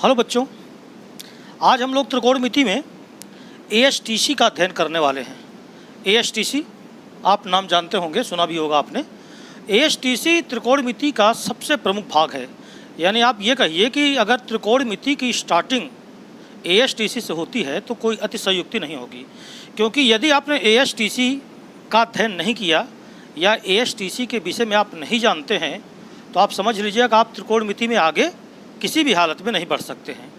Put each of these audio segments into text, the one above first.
Hello बच्चों, आज हम लोग त्रिकोणमिति में ASTC का अध्ययन करने वाले हैं। ASTC आप नाम जानते होंगे, सुना भी होगा आपने। ASTC त्रिकोणमिति का सबसे प्रमुख भाग है। यानी आप ये कहिए कि अगर त्रिकोणमिति की स्टार्टिंग ASTC से होती है तो कोई अतिशयोक्ति नहीं होगी, क्योंकि यदि आपने ASTC का अध्ययन नहीं किया या ASTC के विषय में आप नहीं जानते हैं तो आप समझ लीजिएगा आप त्रिकोणमिति में आगे किसी भी हालत में नहीं बढ़ सकते हैं।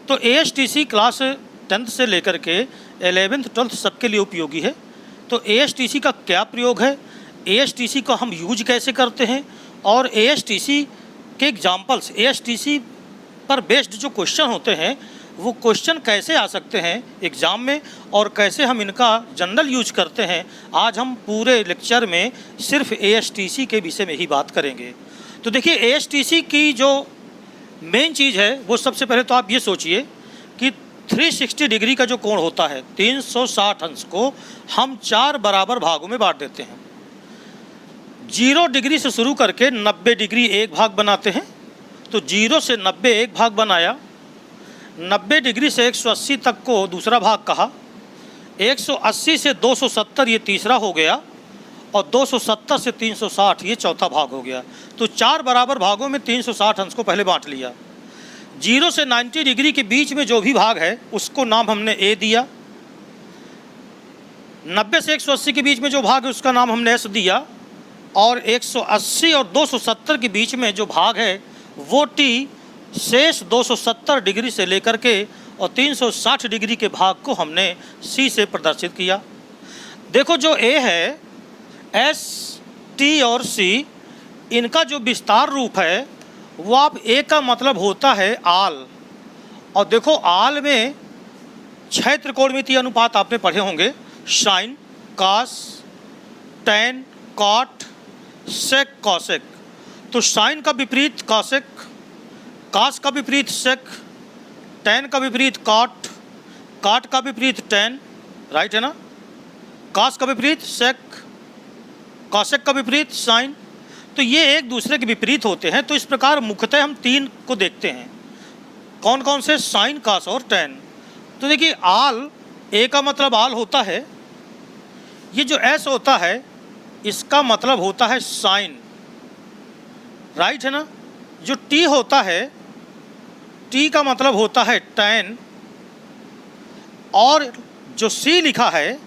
तो ASTC क्लास 10th से लेकर के 11th 12th सबके लिए उपयोगी है। तो ASTC का क्या प्रयोग है, ASTC को हम यूज कैसे करते हैं और ASTC के एग्जाम्पल्स, ASTC पर बेस्ड जो क्वेश्चन होते हैं वो क्वेश्चन कैसे आ सकते हैं एग्ज़ाम में और कैसे हम इनका जनरल यूज करते हैं, आज हम पूरे लेक्चर में सिर्फ ASTC के विषय में ही बात करेंगे। तो देखिए ASTC की जो मेन चीज़ है वो सबसे पहले तो आप ये सोचिए कि 360 डिग्री का जो कोण होता है 360 अंश को हम 4 बराबर भागों में बांट देते हैं। 0 डिग्री से शुरू करके 90 डिग्री एक भाग बनाते हैं। तो 0 से 90 एक भाग बनाया, 90 डिग्री से 180 तक को दूसरा भाग कहा, 180 से 270 ये तीसरा हो गया और 270 से 360 ये चौथा भाग हो गया। तो 4 बराबर भागों में 360 अंश को पहले बांट लिया। 0 से 90 डिग्री के बीच में जो भी भाग है उसको नाम हमने A दिया। 90 से 180 के बीच में जो भाग है उसका नाम हमने S दिया और 180 और 270 के बीच में जो भाग है वो T, शेष 270 डिग्री से लेकर के और 360 डिग्री के भाग को हमने C से प्रदर्शित किया। देखो जो A है, S, T और C, इनका जो विस्तार रूप है वो आप A का मतलब होता है आल। और देखो आल में 6 त्रिकोणमितीय अनुपात आपने पढ़े होंगे, साइन, कास, टैन, कॉट, सेक, कॉसेक। तो साइन का विपरीत कॉसेक, कास का विपरीत सेक, टैन का विपरीत कॉट, कॉट का विपरीत टैन, राइट है ना। कास का विपरीत सेक, कॉसेक का विपरीत साइन। तो ये एक दूसरे के विपरीत होते हैं। तो इस प्रकार मुख्यतः हम 3 को देखते हैं, कौन कौन से, साइन, कास और टैन। तो देखिए आल, A का मतलब आल होता है, ये जो S होता है इसका मतलब होता है साइन, राइट है ना। जो T होता है, T का मतलब होता है टैन और जो C लिखा है,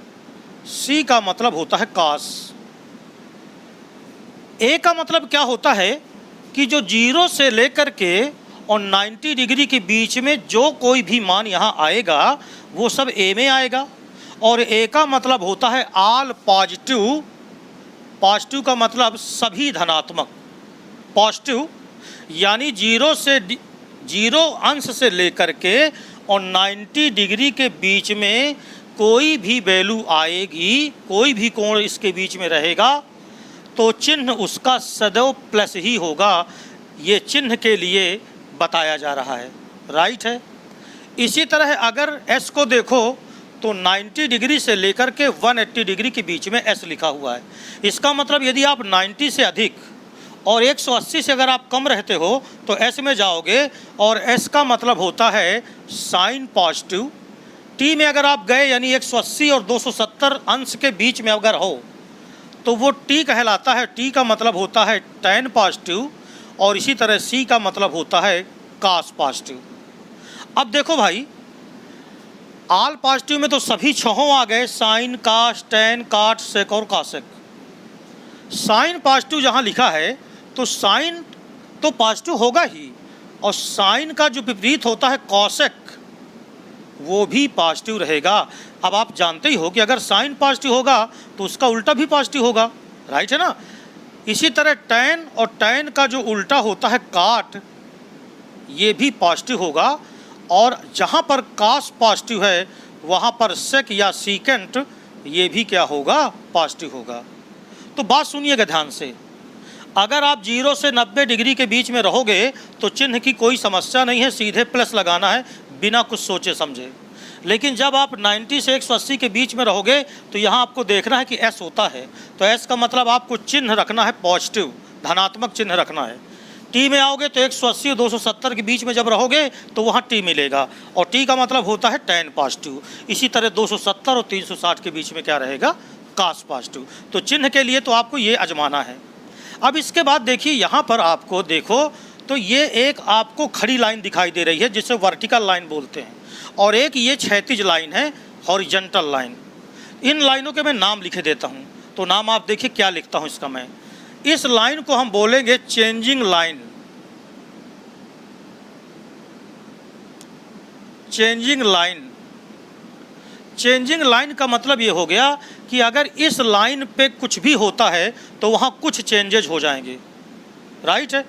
C का मतलब होता है कास। A का मतलब क्या होता है कि जो 0 से लेकर के और 90 डिग्री के बीच में जो कोई भी मान यहाँ आएगा वो सब A में आएगा। और A का मतलब होता है ऑल पॉजिटिव, पॉजिटिव का मतलब सभी धनात्मक, पॉजिटिव यानी 0 अंश से लेकर के और 90 डिग्री के बीच में कोई भी वैल्यू आएगी, कोई भी कोण इसके बीच में रहेगा तो चिन्ह उसका सदैव प्लस ही होगा। ये चिन्ह के लिए बताया जा रहा है, राइट है। इसी तरह अगर S को देखो तो 90 डिग्री से लेकर के 180 डिग्री के बीच में S लिखा हुआ है। इसका मतलब यदि आप 90 से अधिक और 180 से अगर आप कम रहते हो तो S में जाओगे और S का मतलब होता है साइन पॉजिटिव। T में अगर आप गए यानी 180 और 270 अंश के बीच में अगर हो तो वो T कहलाता है। T का मतलब होता है टैन पॉजिटिव और इसी तरह C का मतलब होता है कास पॉजिटिव। अब देखो भाई, आल पॉजिटिव में तो सभी 6 आ गए, साइन, कास, टैन, काट, सेक और कासेक। साइन पॉजिटिव जहाँ लिखा है तो साइन तो पॉजिटिव होगा ही और साइन का जो विपरीत होता है कॉसेक वो भी पॉजिटिव रहेगा। अब आप जानते ही हो कि अगर साइन पॉजिटिव होगा तो उसका उल्टा भी पॉजिटिव होगा, राइट है ना। इसी तरह टैन और टैन का जो उल्टा होता है काट, ये भी पॉजिटिव होगा। और जहाँ पर कास पॉजिटिव है वहाँ पर सेक या सीकेंट ये भी क्या होगा, पॉजिटिव होगा। तो बात सुनिएगा ध्यान से, अगर आप 0 से 90 डिग्री के बीच में रहोगे तो चिन्ह की कोई समस्या नहीं है, सीधे प्लस लगाना है बिना कुछ सोचे समझे। लेकिन जब आप 90 से 180 के बीच में रहोगे तो यहाँ आपको देखना है कि S होता है। तो S का मतलब आपको चिन्ह रखना है पॉजिटिव, धनात्मक चिन्ह रखना है। टी में आओगे तो 180 और 270 के बीच में जब रहोगे तो वहाँ टी मिलेगा, और टी का मतलब होता है tan पॉजिटिव। इसी तरह 270 और 360 के बीच में क्या रहेगा, cos पॉजिटिव। तो चिन्ह के लिए तो आपको ये आजमाना है। अब इसके बाद देखिए यहाँ पर आपको देखो तो ये एक आपको खड़ी लाइन दिखाई दे रही है जिसे वर्टिकल लाइन बोलते हैं, और एक ये क्षैतिज लाइन है हॉरिजॉन्टल लाइन। इन लाइनों के मैं नाम लिखे देता हूँ, तो नाम आप देखिए क्या लिखता हूँ इसका मैं। इस लाइन को हम बोलेंगे changing line. Changing line, changing line का मतलब ये हो गया कि अगर इस लाइन पे कुछ भी होता है तो वहाँ कुछ चेंजेज हो जाएंगे, राइट है।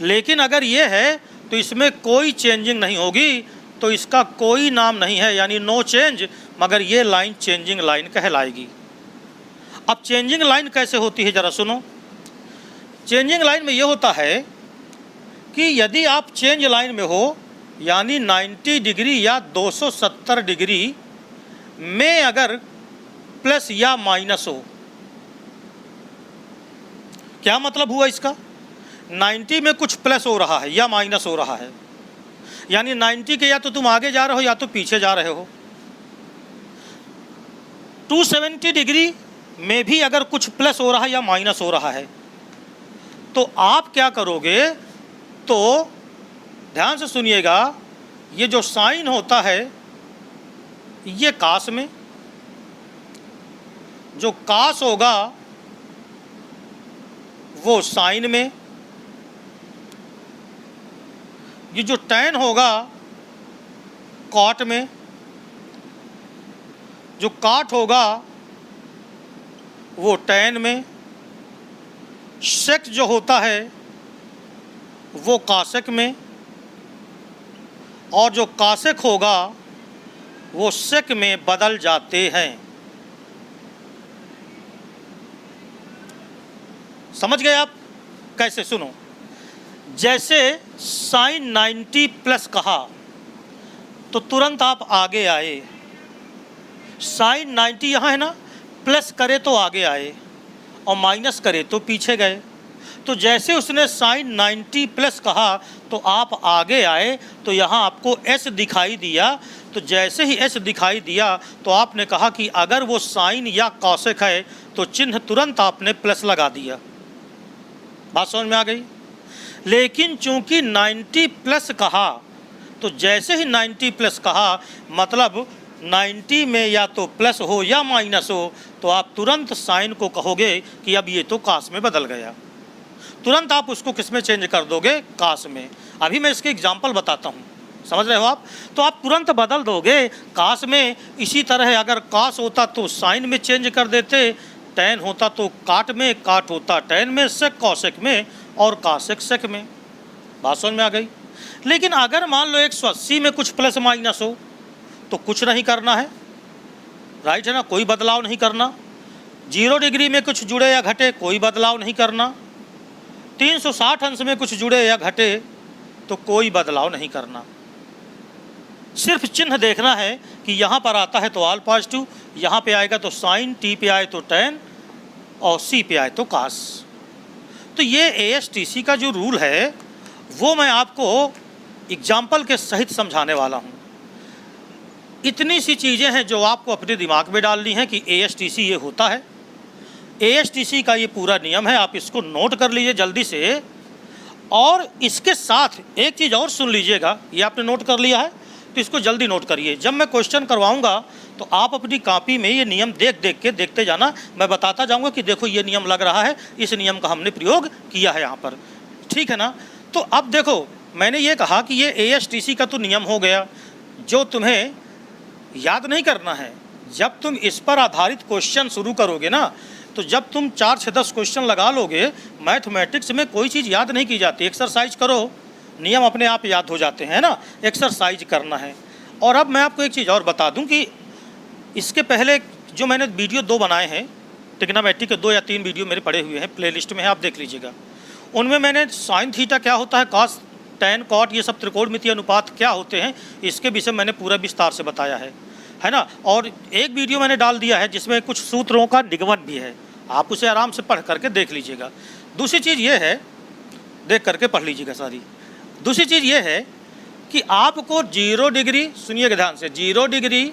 लेकिन अगर ये है तो इसमें कोई चेंजिंग नहीं होगी, तो इसका कोई नाम नहीं है, यानी नो चेंज, मगर ये लाइन चेंजिंग लाइन कहलाएगी। अब चेंजिंग लाइन कैसे होती है ज़रा सुनो। चेंजिंग लाइन में ये होता है कि यदि आप चेंज लाइन में हो, यानी 90 डिग्री या 270 डिग्री में अगर प्लस या माइनस हो, क्या मतलब हुआ इसका, 90 में कुछ प्लस हो रहा है या माइनस हो रहा है, यानी 90 के या तो तुम आगे जा रहे हो या तो पीछे जा रहे हो। 270 डिग्री में भी अगर कुछ प्लस हो रहा है या माइनस हो रहा है, तो आप क्या करोगे, तो ध्यान से सुनिएगा, ये जो साइन होता है ये कास में, जो कास होगा वो साइन में, ये जो टैन होगा कॉट में, जो काट होगा वो टैन में, सेक जो होता है वो कासेक में, और जो कासेक होगा वो सेक में बदल जाते हैं। समझ गए आप कैसे, सुनो। जैसे साइन 90 प्लस कहा तो तुरंत आप आगे आए, साइन 90 यहाँ है ना, प्लस करे तो आगे आए और माइनस करे तो पीछे गए। तो जैसे उसने साइन 90 प्लस कहा तो आप आगे आए, तो यहाँ आपको एस दिखाई दिया, तो जैसे ही एस दिखाई दिया तो आपने कहा कि अगर वो साइन या कॉसेक है तो चिन्ह तुरंत आपने प्लस लगा दिया। बात समझ में आ गई। लेकिन चूंकि 90 प्लस कहा, तो जैसे ही 90 प्लस कहा मतलब 90 में या तो प्लस हो या माइनस हो, तो आप तुरंत साइन को कहोगे कि अब ये तो कास में बदल गया। तुरंत आप उसको किस में चेंज कर दोगे, कास में। अभी मैं इसके एग्जांपल बताता हूँ, समझ रहे हो आप। तो आप तुरंत बदल दोगे कास में। इसी तरह अगर कास होता तो साइन में चेंज कर देते, टैन होता तो काट में, काट होता टैन में, सेक कॉसेक में, और कासेक सेक में। बात समझ में आ गई। लेकिन अगर मान लो 180 में कुछ प्लस माइनस हो तो कुछ नहीं करना है, राइट है ना, कोई बदलाव नहीं करना। 0 डिग्री में कुछ जुड़े या घटे, कोई बदलाव नहीं करना। 360 अंश में कुछ जुड़े या घटे तो कोई बदलाव नहीं करना। सिर्फ चिन्ह देखना है कि यहाँ पर आता है तो ऑल पॉजिटिव, यहाँ पे आएगा तो साइन, टी पे आए तो टैन, और सी पे आए तो कास। तो ये ASTC का जो रूल है वो मैं आपको एग्जाम्पल के सहित समझाने वाला हूँ। इतनी सी चीज़ें हैं जो आपको अपने दिमाग में डालनी है कि ASTC ये होता है। ASTC का ये पूरा नियम है, आप इसको नोट कर लीजिए जल्दी से। और इसके साथ एक चीज़ और सुन लीजिएगा, ये आपने नोट कर लिया है तो इसको जल्दी नोट करिए। जब मैं क्वेश्चन करवाऊंगा तो आप अपनी कॉपी में ये नियम देख देख के देखते जाना। मैं बताता जाऊंगा कि देखो ये नियम लग रहा है, इस नियम का हमने प्रयोग किया है यहाँ पर, ठीक है ना। तो अब देखो, मैंने ये कहा कि ये ASTC का तो नियम हो गया जो तुम्हें याद नहीं करना है। जब तुम इस पर आधारित क्वेश्चन शुरू करोगे ना, तो जब तुम 4 से 10 क्वेश्चन लगा लोगे, मैथमेटिक्स में कोई चीज़ याद नहीं की जाती। एक्सरसाइज करो, नियम अपने आप याद हो जाते हैं ना, एक्सरसाइज करना है। और अब मैं आपको एक चीज़ और बता दूं कि इसके पहले जो मैंने वीडियो 2 बनाए हैं, ट्रिग्नोमेट्री के 2 या 3 वीडियो मेरे पड़े हुए हैं, प्लेलिस्ट में है, आप देख लीजिएगा। उनमें मैंने साइन थीटा क्या होता है, कॉस, टैन, कॉट, ये सब त्रिकोणमितीय अनुपात क्या होते हैं, इसके विषय मैंने पूरा विस्तार से बताया है ना। और एक वीडियो मैंने डाल दिया है जिसमें कुछ सूत्रों का निगमन भी है, आप उसे आराम से पढ़ करके देख लीजिएगा। दूसरी चीज़ ये है, देख करके पढ़ लीजिएगा सारी। दूसरी चीज़ ये है कि आपको 0 डिग्री, सुनिएगा ध्यान से, 0 डिग्री,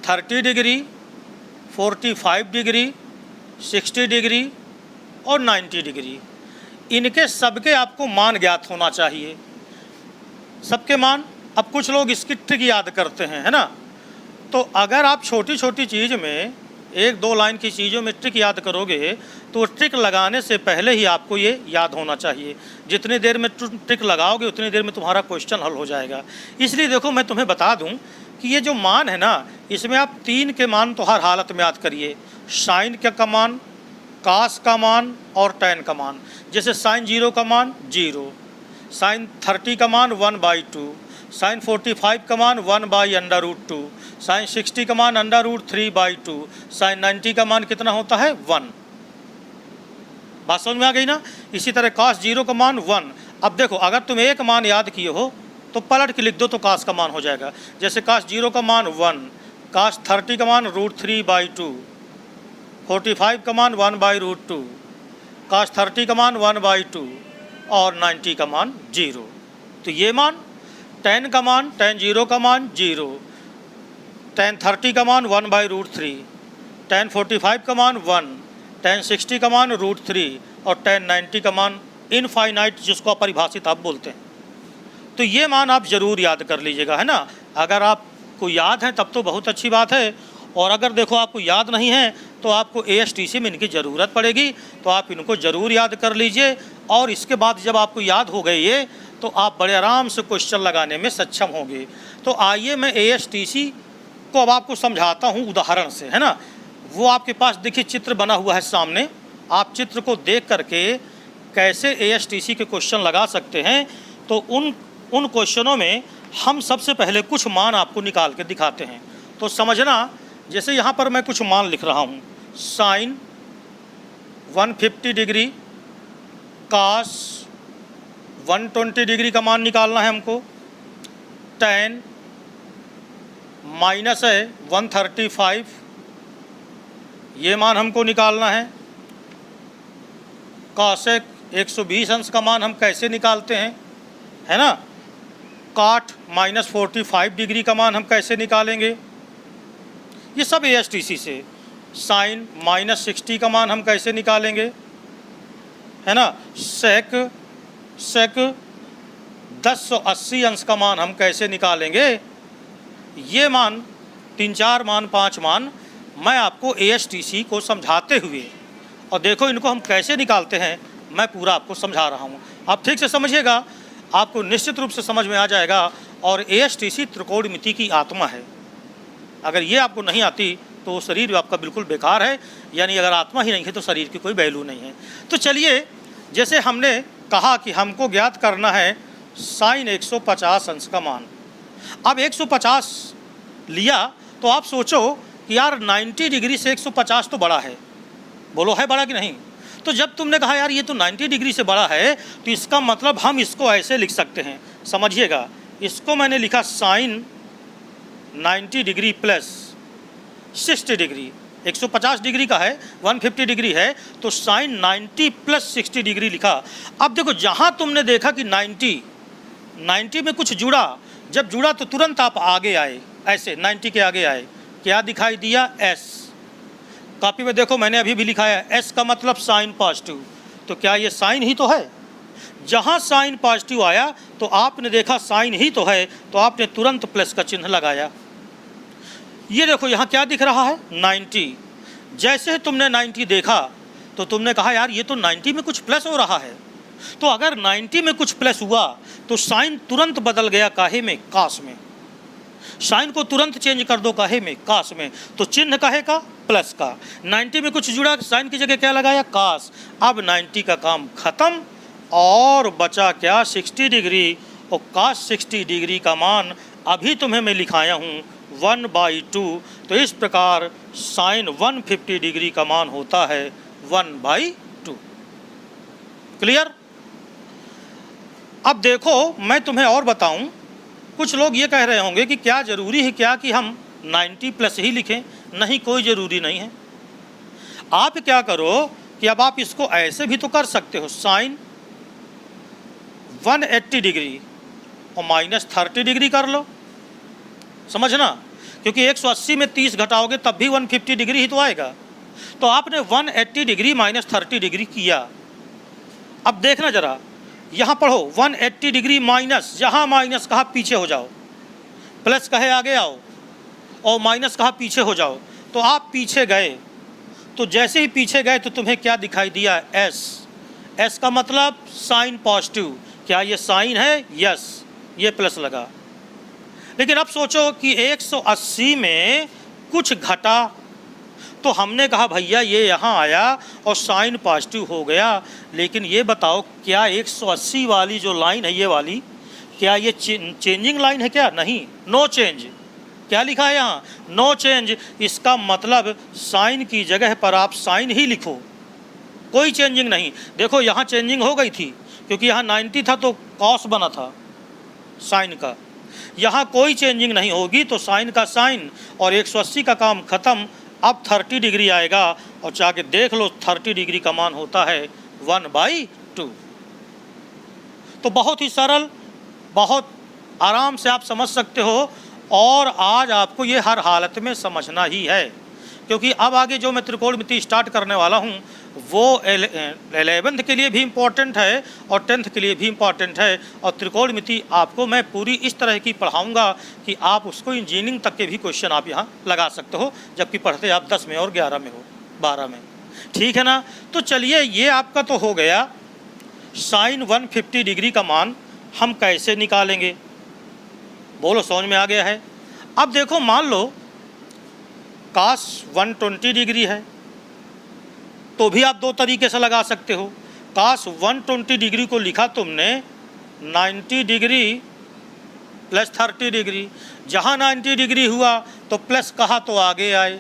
30 डिग्री, 45 डिग्री, 60 डिग्री और 90 डिग्री, इनके सबके आपको मान ज्ञात होना चाहिए, सबके मान। अब कुछ लोग इसकी ट्रिक याद करते हैं, है ना। तो अगर आप छोटी छोटी चीज़ में 1-2 लाइन की चीज़ों में ट्रिक याद करोगे तो ट्रिक लगाने से पहले ही आपको ये याद होना चाहिए। जितनी देर में ट्रिक लगाओगे उतनी देर में तुम्हारा क्वेश्चन हल हो जाएगा। इसलिए देखो, मैं तुम्हें बता दूं कि ये जो मान है ना, इसमें आप 3 के मान तो हर हालत में याद करिए। साइन का मान, कास का मान और टैन का मान। जैसे साइन 0 का मान 0, साइन 30 का मान 1/2, साइन 45 का मान 1/√2, साइन 60 का मान √3/2, साइन 90 का मान कितना होता है 1। बात समझ में आ गई ना। इसी तरह कास 0 का मान 1। अब देखो, अगर तुम एक मान याद किए हो तो पलट के लिख दो तो कास का मान हो जाएगा। जैसे कास 0 का मान 1, कास 30 का मान √3/2, 45 का मान 1/√2, कास 30 का मान 1/2 और 90 का मान 0। तो ये मान, tan का मान, tan 0 का मान 0, tan 30 का मान 1/√3, tan 45 का मान 1, tan 60 का मान √3 और tan 90 का मान इनफाइनाइट, जिसको अपरिभाषित आप बोलते हैं। तो ये मान आप ज़रूर याद कर लीजिएगा, है ना। अगर आपको याद है तब तो बहुत अच्छी बात है, और अगर देखो आपको याद नहीं है तो आपको ASTC में इनकी ज़रूरत पड़ेगी, तो आप इनको ज़रूर याद कर लीजिए। और इसके बाद जब आपको याद हो गए ये, तो आप बड़े आराम से क्वेश्चन लगाने में सक्षम होंगे। तो आइए मैं ASTC को अब आपको समझाता हूँ उदाहरण से, है ना। वो आपके पास देखिए चित्र बना हुआ है सामने, आप चित्र को देख करके कैसे ASTC के क्वेश्चन लगा सकते हैं। तो उन क्वेश्चनों में हम सबसे पहले कुछ मान आपको निकाल के दिखाते हैं। तो समझना, जैसे यहाँ पर मैं कुछ मान लिख रहा हूँ। साइन 150 डिग्री, कास 120 डिग्री का मान निकालना है हमको, टैन माइनस है 135, ये मान हमको निकालना है। कॉसेक 120 अंश का मान हम कैसे निकालते हैं, है ना। काट -45 डिग्री का मान हम कैसे निकालेंगे, ये सब ASTC से। साइन -60 का मान हम कैसे निकालेंगे, है ना। सेक 1080 अंश का मान हम कैसे निकालेंगे। ये मान 3-4 मान 5 मान मैं आपको ASTC को समझाते हुए, और देखो इनको हम कैसे निकालते हैं, मैं पूरा आपको समझा रहा हूँ। आप ठीक से समझिएगा, आपको निश्चित रूप से समझ में आ जाएगा। और ASTC त्रिकोणमिति की आत्मा है। अगर ये आपको नहीं आती तो शरीर आपका बिल्कुल बेकार है, यानी अगर आत्मा ही नहीं है तो शरीर की कोई वैल्यू नहीं है। तो चलिए, जैसे हमने कहा कि हमको ज्ञात करना है साइन 150 अंश का मान। अब 150 लिया तो आप सोचो कि यार 90 डिग्री से 150 तो बड़ा है, बोलो है बड़ा कि नहीं। तो जब तुमने कहा यार ये तो 90 डिग्री से बड़ा है, तो इसका मतलब हम इसको ऐसे लिख सकते हैं, समझिएगा। इसको मैंने लिखा sine 90 degree plus 60 degree. 150 degree का है, 150 डिग्री है, तो साइन 90 प्लस 60 डिग्री लिखा। अब देखो, जहाँ तुमने देखा कि 90 में कुछ जुड़ा, जब जुड़ा तो तुरंत आप आगे आए, ऐसे 90 के आगे आए, क्या दिखाई दिया, S। कॉपी में देखो मैंने अभी भी लिखा है S का मतलब साइन पॉजिटिव। तो क्या ये साइन ही तो है। जहाँ साइन पॉजिटिव आया तो आपने देखा साइन ही तो है, तो आपने तुरंत प्लस का चिन्ह लगाया। ये देखो यहाँ क्या दिख रहा है, 90। जैसे तुमने 90 देखा तो तुमने कहा यार ये तो 90 में कुछ प्लस हो रहा है। तो अगर 90 में कुछ प्लस हुआ तो साइन तुरंत बदल गया काहे में, कास में। साइन को तुरंत चेंज कर दो काहे में, कास में। तो चिन्ह काहे का, प्लस का। 90 में कुछ जुड़ा, साइन की जगह क्या लगाया, कास। अब 90 का काम खत्म और बचा क्या, 60 डिग्री। और कास 60 डिग्री का मान अभी तुम्हें मैं लिखाया हूँ 1/2। तो इस प्रकार साइन 150 डिग्री का मान होता है 1/2। क्लियर। अब देखो मैं तुम्हें और बताऊं, कुछ लोग ये कह रहे होंगे कि क्या ज़रूरी है क्या कि हम 90 प्लस ही लिखें। नहीं, कोई ज़रूरी नहीं है। आप क्या करो कि अब आप इसको ऐसे भी तो कर सकते हो, साइन 180 डिग्री और माइनस 30 डिग्री कर लो, समझना, क्योंकि 180 में 30 घटाओगे तब भी 150 डिग्री ही तो आएगा। तो आपने 180 डिग्री माइनस 30 डिग्री किया। अब देखना जरा, यहाँ पढ़ो 180 डिग्री माइनस, जहाँ माइनस कहा पीछे हो जाओ, प्लस कहे आगे आओ, और माइनस कहा पीछे हो जाओ। तो आप पीछे गए, तो जैसे ही पीछे गए तो तुम्हें क्या दिखाई दिया? एस। एस का मतलब साइन पॉजिटिव। क्या ये साइन है? यस, ये प्लस लगा। लेकिन अब सोचो कि 180 में कुछ घटा, तो हमने कहा भैया ये यहाँ आया और साइन पॉजिटिव हो गया। लेकिन ये बताओ, क्या 180 वाली जो लाइन है ये वाली, क्या ये चेंजिंग लाइन है क्या? नहीं, नो चेंज। क्या लिखा है यहाँ? No change. इसका मतलब साइन की जगह पर आप साइन ही लिखो, कोई चेंजिंग नहीं। देखो यहाँ चेंजिंग हो गई थी, क्योंकि यहाँ 90 था तो कॉस बना था साइन का। यहाँ कोई चेंजिंग नहीं होगी तो साइन का साइन, और 180 का काम ख़त्म। अब 30 डिग्री आएगा और जाके देख लो 30 डिग्री का मान होता है 1/2। तो बहुत ही सरल, बहुत आराम से आप समझ सकते हो, और आज आपको ये हर हालत में समझना ही है, क्योंकि अब आगे जो मैं त्रिकोणमिति स्टार्ट करने वाला हूँ वो 11th के लिए भी इम्पोर्टेंट है और 10th के लिए भी इम्पोर्टेंट है। और त्रिकोणमिति आपको मैं पूरी इस तरह की पढ़ाऊँगा कि आप उसको इंजीनियरिंग तक के भी क्वेश्चन आप यहाँ लगा सकते हो, जबकि पढ़ते आप 10 में और 11 में हो, 12 में। ठीक है ना? तो चलिए, ये आपका तो हो गया साइन 150 डिग्री का मान हम कैसे निकालेंगे। बोलो, समझ में आ गया है? अब देखो, मान लो कास 120 डिग्री है, तो भी आप दो तरीके से लगा सकते हो। कास 120 डिग्री को लिखा तुमने 90 डिग्री प्लस 30 डिग्री। जहाँ 90 डिग्री हुआ तो प्लस कहा तो आगे आए,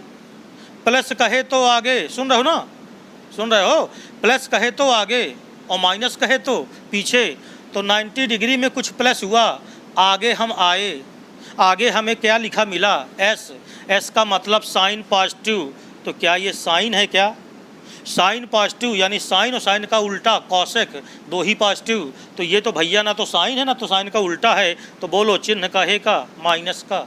प्लस कहे तो आगे, सुन रहे हो ना? सुन रहे हो? प्लस कहे तो आगे और माइनस कहे तो पीछे। तो 90 डिग्री में कुछ प्लस हुआ, आगे हम आए, आगे हमें क्या लिखा मिला? एस। एस का मतलब साइन पॉजिटिव। तो क्या ये साइन है? क्या साइन पॉजिटिव, यानी साइन और साइन का उल्टा कॉसेक, दो ही पॉजिटिव। तो ये तो भैया ना तो साइन है ना तो साइन का उल्टा है। तो बोलो, चिन्ह काहे का? माइनस का।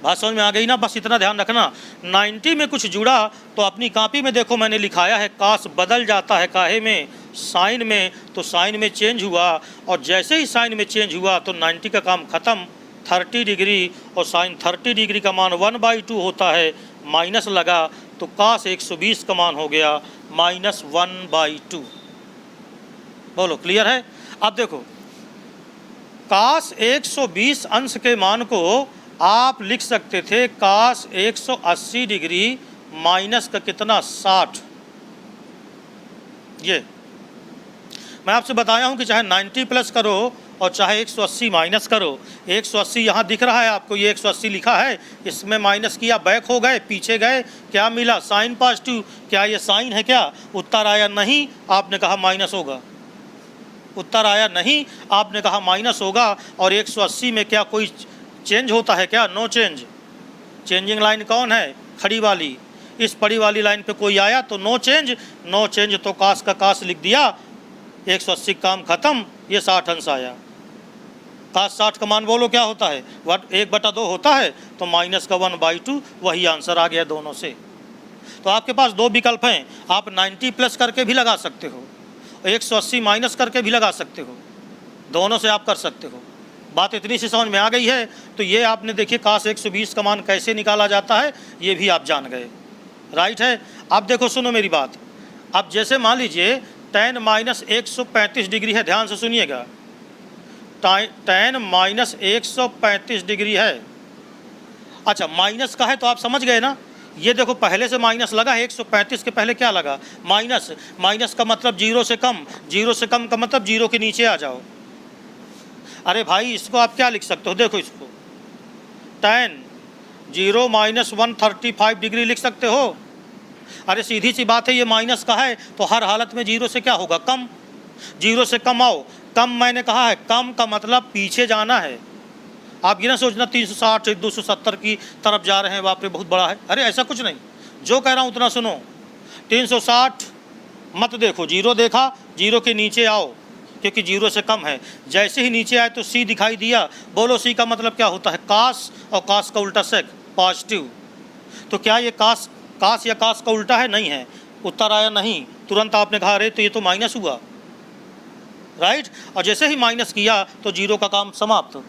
बात समझ में आ गई ना? बस इतना ध्यान रखना। 90 में कुछ जुड़ा तो अपनी कॉपी में देखो मैंने लिखाया है, काश बदल जाता है काहे में? साइन में। तो साइन में चेंज हुआ, और जैसे ही साइन में चेंज हुआ तो 90 का काम ख़त्म, 30 डिग्री, और साइन 30 डिग्री का मान 1/2 होता है, माइनस लगा तो काश 120 का मान हो गया माइनस 1/2। बोलो, क्लियर है? अब देखो, काश 120 अंश के मान को आप लिख सकते थे काश 180 डिग्री माइनस का कितना? 60। ये मैं आपसे बताया हूँ कि चाहे 90 प्लस करो और चाहे 180 माइनस करो। 180 यहाँ दिख रहा है आपको, ये 180 लिखा है, इसमें माइनस किया, बैक हो गए, पीछे गए, क्या मिला? Sine positive. क्या ये साइन है? क्या उत्तर आया? नहीं, आपने कहा माइनस होगा। उत्तर आया नहीं, आपने कहा माइनस होगा। और 180 में क्या कोई चेंज होता है? क्या नो चेंज। चेंजिंग लाइन कौन है? खड़ी वाली। इस पड़ी वाली लाइन पे कोई आया तो नो चेंज। नो चेंज तो काश का काश लिख दिया, 180 काम ख़त्म, ये 60 अंश आया। काश 60 का मान बोलो क्या होता है? 1/2 होता है, तो माइनस का 1/2, वही आंसर आ गया दोनों से। तो आपके पास दो विकल्प हैं, आप 90 प्लस करके भी लगा सकते हो, 180 माइनस करके भी लगा सकते हो, दोनों से आप कर सकते हो। बात इतनी सी समझ में आ गई है? तो ये आपने देखिए काश 120 का मान कैसे निकाला जाता है, ये भी आप जान गए। राइट है? अब देखो, सुनो मेरी बात। अब जैसे मान लीजिए tan माइनस 135 डिग्री है, ध्यान से सुनिएगा। tan माइनस 135 डिग्री है। अच्छा, माइनस का है तो आप समझ गए ना? ये देखो, पहले से माइनस लगा है, 135 के पहले क्या लगा? माइनस। माइनस का मतलब 0 से कम, 0 से कम का मतलब 0 के नीचे आ जाओ। अरे भाई, इसको आप क्या लिख सकते हो? देखो इसको, tan 0 माइनस 135 डिग्री लिख सकते हो। अरे सीधी सी बात है, ये माइनस का है तो हर हालत में 0 से क्या होगा? कम। 0 से कम आओ। कम मैंने कहा है, कम का मतलब पीछे जाना है। आप ये ना सोचना 360 270 की तरफ जा रहे हैं, बाप रे बहुत बड़ा है। अरे ऐसा कुछ नहीं, जो कह रहा हूँ उतना सुनो। 360 मत देखो, 0 देखा, 0 के नीचे आओ, क्योंकि 0 से कम है। जैसे ही नीचे आए तो सी दिखाई दिया। बोलो सी का मतलब क्या होता है? कास, और कास का उल्टा सेक, पॉजिटिव। तो क्या ये कास या कास का उल्टा है? नहीं है। उत्तर आया नहीं। तुरंत आपने कहा अरे तो ये तो माइनस हुआ, राइट। और जैसे ही माइनस किया तो 0 का काम समाप्त।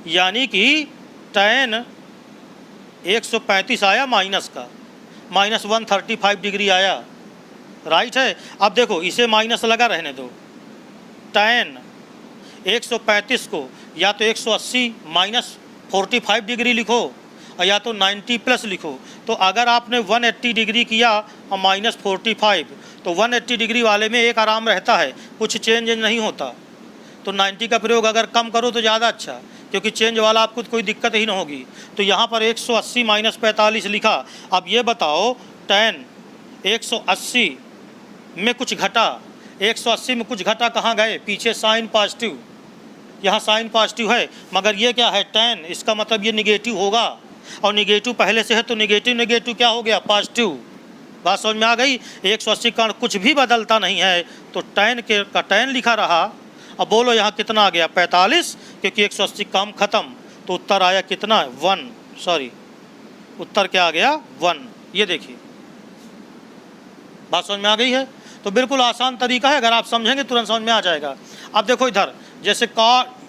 यानी कि tan 135 आया माइनस का, माइनस 135 डिग्री आया, राइट है। अब देखो इसे माइनस लगा रहने दो। tan 135 को या तो 180 माइनस 45 डिग्री लिखो, और या तो 90 प्लस लिखो। तो अगर आपने 180 डिग्री किया और माइनस 45, तो 180 डिग्री वाले में एक आराम रहता है, कुछ चेंज नहीं होता। तो 90 का प्रयोग अगर कम करो तो ज़्यादा अच्छा, क्योंकि चेंज वाला आपको कोई दिक्कत ही ना होगी। तो यहाँ पर 180 माइनस 45 लिखा। अब ये बताओ tan 180 में कुछ घटा, 180 में कुछ घटा, कहाँ गए? पीछे साइन पॉजिटिव, यहाँ साइन पॉजिटिव है, मगर ये क्या है? tan। इसका मतलब ये निगेटिव होगा, और निगेटिव पहले से है तो निगेटिव क्या हो गया? पॉजिटिव। बात समझ में आ गई? 180 का कुछ भी बदलता नहीं है, तो tan का tan लिखा रहा। अब बोलो यहाँ कितना आ गया? 45, क्योंकि 180 काम खत्म। तो उत्तर आया कितना? 1। सॉरी, उत्तर क्या आ गया? 1। ये देखिए, बात समझ में आ गई है? तो बिल्कुल आसान तरीका है, अगर आप समझेंगे तुरंत समझ में आ जाएगा। अब देखो इधर, जैसे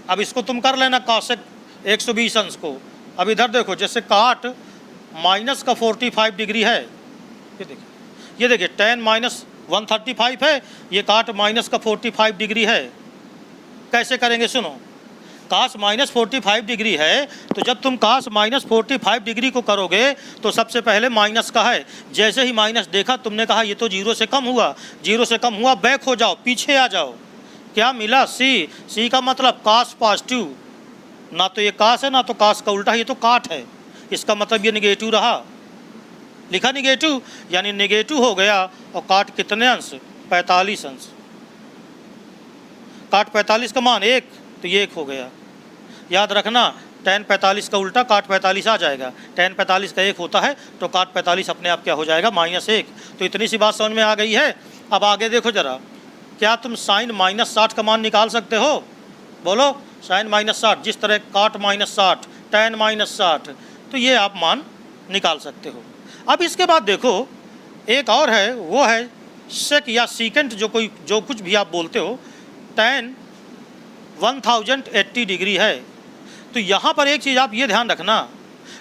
अब इसको तुम कर लेना कॉसेक 120 अंश को। अब इधर देखो, जैसे काट माइनस का 45 डिग्री है, ये देखिए tan माइनस 135 है, ये काट माइनस का 45 डिग्री है। कैसे करेंगे सुनो। कास माइनस 45 डिग्री है, तो जब तुम कास माइनस 45 डिग्री को करोगे तो सबसे पहले माइनस का है। जैसे ही माइनस देखा तुमने कहा ये तो 0 से कम हुआ, 0 से कम हुआ, बैक हो जाओ, पीछे आ जाओ। क्या मिला? सी का मतलब कास पॉजिटिव। ना तो ये कास है ना तो कास का उल्टा, ये तो काट है। इसका मतलब ये निगेटिव रहा, लिखा निगेटिव, यानी निगेटिव हो गया। और काट कितने अंश? 45 अंश। काट 45 का मान 1, तो ये 1 हो गया। याद रखना, tan 45 का उल्टा काट 45 आ जाएगा। tan 45 का 1 होता है, तो काट 45 अपने आप क्या हो जाएगा? -1। तो इतनी सी बात समझ में आ गई है। अब आगे देखो जरा, क्या तुम साइन -60 का मान निकाल सकते हो? बोलो, साइन -60, जिस तरह काट -60, tan -60, तो ये आप मान निकाल सकते हो। अब इसके बाद देखो एक और है, वो है सेक या सीकेंट, जो कुछ भी आप बोलते हो। tan 1080 डिग्री है। तो यहाँ पर एक चीज़ आप ये ध्यान रखना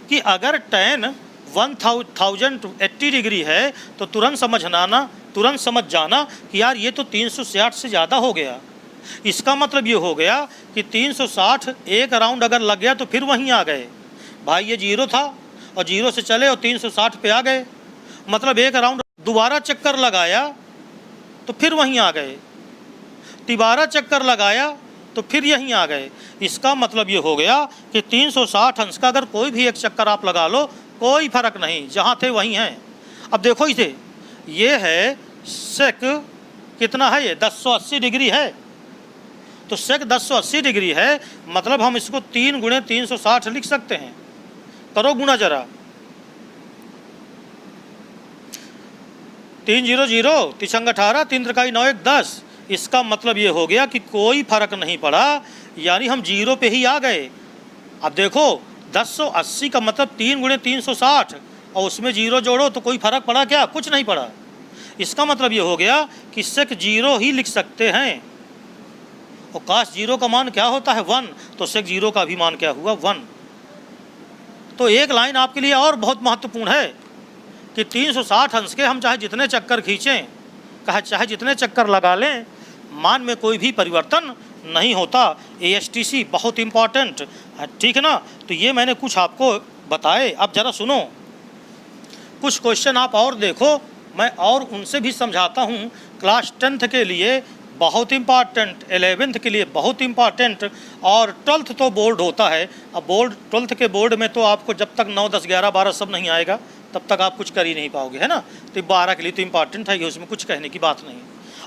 कि अगर tan 1080 डिग्री है तो तुरंत समझ जाना कि यार ये तो 360 से ज़्यादा हो गया। इसका मतलब ये हो गया कि 360 एक राउंड अगर लग गया तो फिर वहीं आ गए। भाई ये 0 था और 0 से चले और 360 पे आ गए, मतलब एक राउंड दोबारा चक्कर लगाया तो फिर वहीं आ गए, तिबारा चक्कर लगाया तो फिर यहीं आ गए। इसका मतलब ये हो गया कि 360 अंश का अगर कोई भी एक चक्कर आप लगा लो, कोई फर्क नहीं, जहाँ थे वहीं हैं। अब देखो इसे, ये है सेक, कितना है ये? 1080 डिग्री है। तो सेक 1080 डिग्री है, मतलब हम इसको 3 गुणे 360 लिख सकते हैं। करो गुणा जरा, 3 0 0, 3 18, 3 त्रिकाई 9 1 10। इसका मतलब ये हो गया कि कोई फर्क नहीं पड़ा, यानी हम 0 पे ही आ गए। अब देखो 1080 का मतलब 3 गुणे 360, और उसमें 0 जोड़ो तो कोई फर्क पड़ा क्या? कुछ नहीं पड़ा। इसका मतलब ये हो गया कि सेक 0 ही लिख सकते हैं। और काश 0 का मान क्या होता है? 1। तो सेक 0 का भी मान क्या हुआ? 1। तो एक लाइन आपके लिए और बहुत महत्वपूर्ण है कि 360 अंश के हम चाहे जितने चक्कर खींचें, चाहे जितने चक्कर लगा लें, मान में कोई भी परिवर्तन नहीं होता। ASTC बहुत इम्पॉर्टेंट है, ठीक है ना। तो ये मैंने कुछ आपको बताए। अब ज़रा सुनो, कुछ क्वेश्चन आप और देखो, मैं और उनसे भी समझाता हूँ। क्लास 10th के लिए बहुत इम्पॉर्टेंट, 11th के लिए बहुत इम्पॉर्टेंट, और 12th तो बोर्ड होता है। अब 12th के बोर्ड में तो आपको जब तक 9 10 11 12 सब नहीं आएगा तब तक आप कुछ कर ही नहीं पाओगे, है ना। तो 12 के लिए तो इम्पॉर्टेंट है, ये उसमें कुछ कहने की बात नहीं।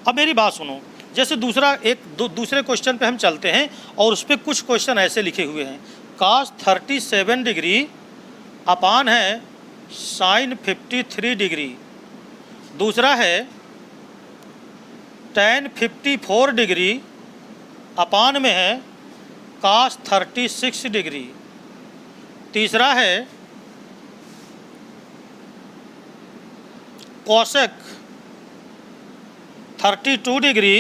अब मेरी बात सुनो, जैसे दूसरे क्वेश्चन पे हम चलते हैं, और उस पर कुछ क्वेश्चन ऐसे लिखे हुए हैं। cos 37 डिग्री अपान है sin 53 डिग्री। दूसरा है tan 54 डिग्री अपान में है cos 36 डिग्री। तीसरा है कोसेक 32 डिग्री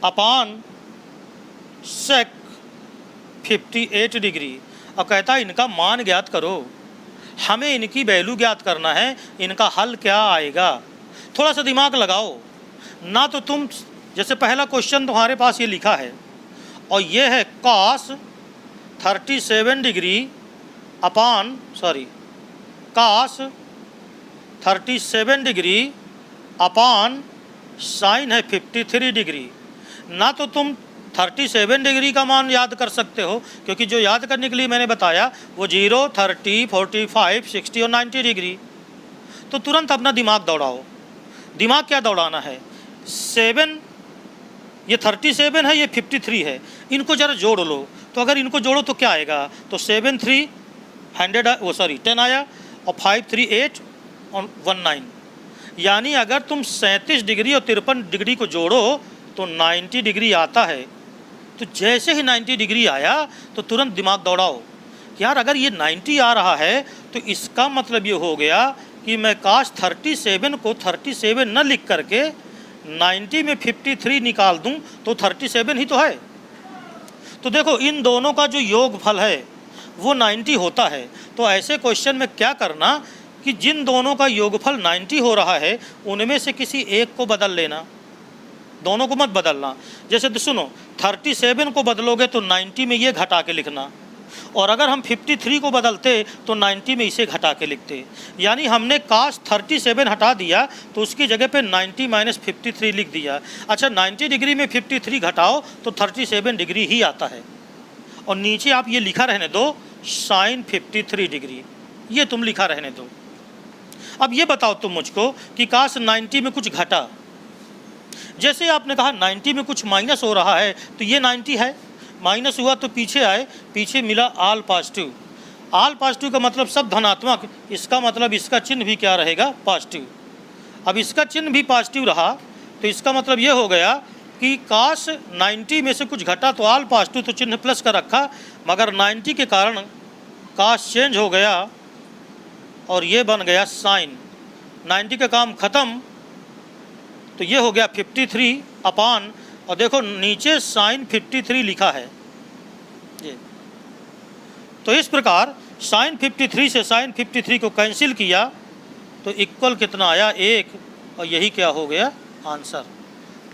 अपान सेक 58 डिग्री। और कहता है इनका मान ज्ञात करो, हमें इनकी वैल्यू ज्ञात करना है, इनका हल क्या आएगा। थोड़ा सा दिमाग लगाओ ना, तो तुम जैसे पहला क्वेश्चन तुम्हारे पास ये लिखा है और ये है cos 37 डिग्री अपान cos 37 डिग्री अपान साइन है 53 डिग्री। ना तो तुम 37 डिग्री का मान याद कर सकते हो, क्योंकि जो याद करने के लिए मैंने बताया वो 0, 30, 45, 60 और 90 डिग्री। तो तुरंत अपना दिमाग दौड़ाओ। दिमाग क्या दौड़ाना है, 7 ये 37 है, ये 53 है, इनको ज़रा जोड़ लो। तो अगर इनको जोड़ो तो क्या आएगा, तो 7 3 10 आया और 5 3 8 और 1 9। यानी अगर तुम 37 डिग्री और 53 डिग्री को जोड़ो तो 90 डिग्री आता है। तो जैसे ही 90 डिग्री आया तो तुरंत दिमाग दौड़ाओ कि यार अगर ये 90 आ रहा है तो इसका मतलब ये हो गया कि मैं cos 37 को 37 न लिख करके 90 में 53 निकाल दूं तो 37 ही तो है। तो देखो इन दोनों का जो योगफल है वो 90 होता है। तो ऐसे क्वेश्चन में क्या करना कि जिन दोनों का योगफल 90 हो रहा है उनमें से किसी एक को बदल लेना, दोनों को मत बदलना। जैसे सुनो, 37 को बदलोगे तो 90 में ये घटा के लिखना, और अगर हम 53 को बदलते तो 90 में इसे घटा के लिखते। यानी हमने cos 37 हटा दिया तो उसकी जगह पे 90 माइनस 53 लिख दिया। अच्छा 90 डिग्री में 53 घटाओ तो 37 डिग्री ही आता है। और नीचे आप ये लिखा रहने दो साइन 53 डिग्री, ये तुम लिखा रहने दो। अब ये बताओ तुम मुझको कि cos 90 में कुछ घटा, जैसे आपने कहा 90 में कुछ माइनस हो रहा है तो ये 90 है, माइनस हुआ तो पीछे आए, पीछे मिला आल पॉजिटिव। आल पॉजिटिव का मतलब सब धनात्मक, इसका मतलब इसका चिन्ह भी क्या रहेगा, पॉजिटिव। अब इसका चिन्ह भी पॉजिटिव रहा तो इसका मतलब ये हो गया कि cos 90 में से कुछ घटा तो आल पॉजिटिव तो चिन्ह प्लस का रखा, मगर 90 के कारण cos चेंज हो गया और ये बन गया साइन। 90 का काम ख़त्म तो ये हो गया 53 अपान, और देखो नीचे साइन 53 लिखा है ये। तो इस प्रकार साइन 53 से साइन 53 को कैंसिल किया तो इक्वल कितना आया, 1, और यही क्या हो गया, आंसर।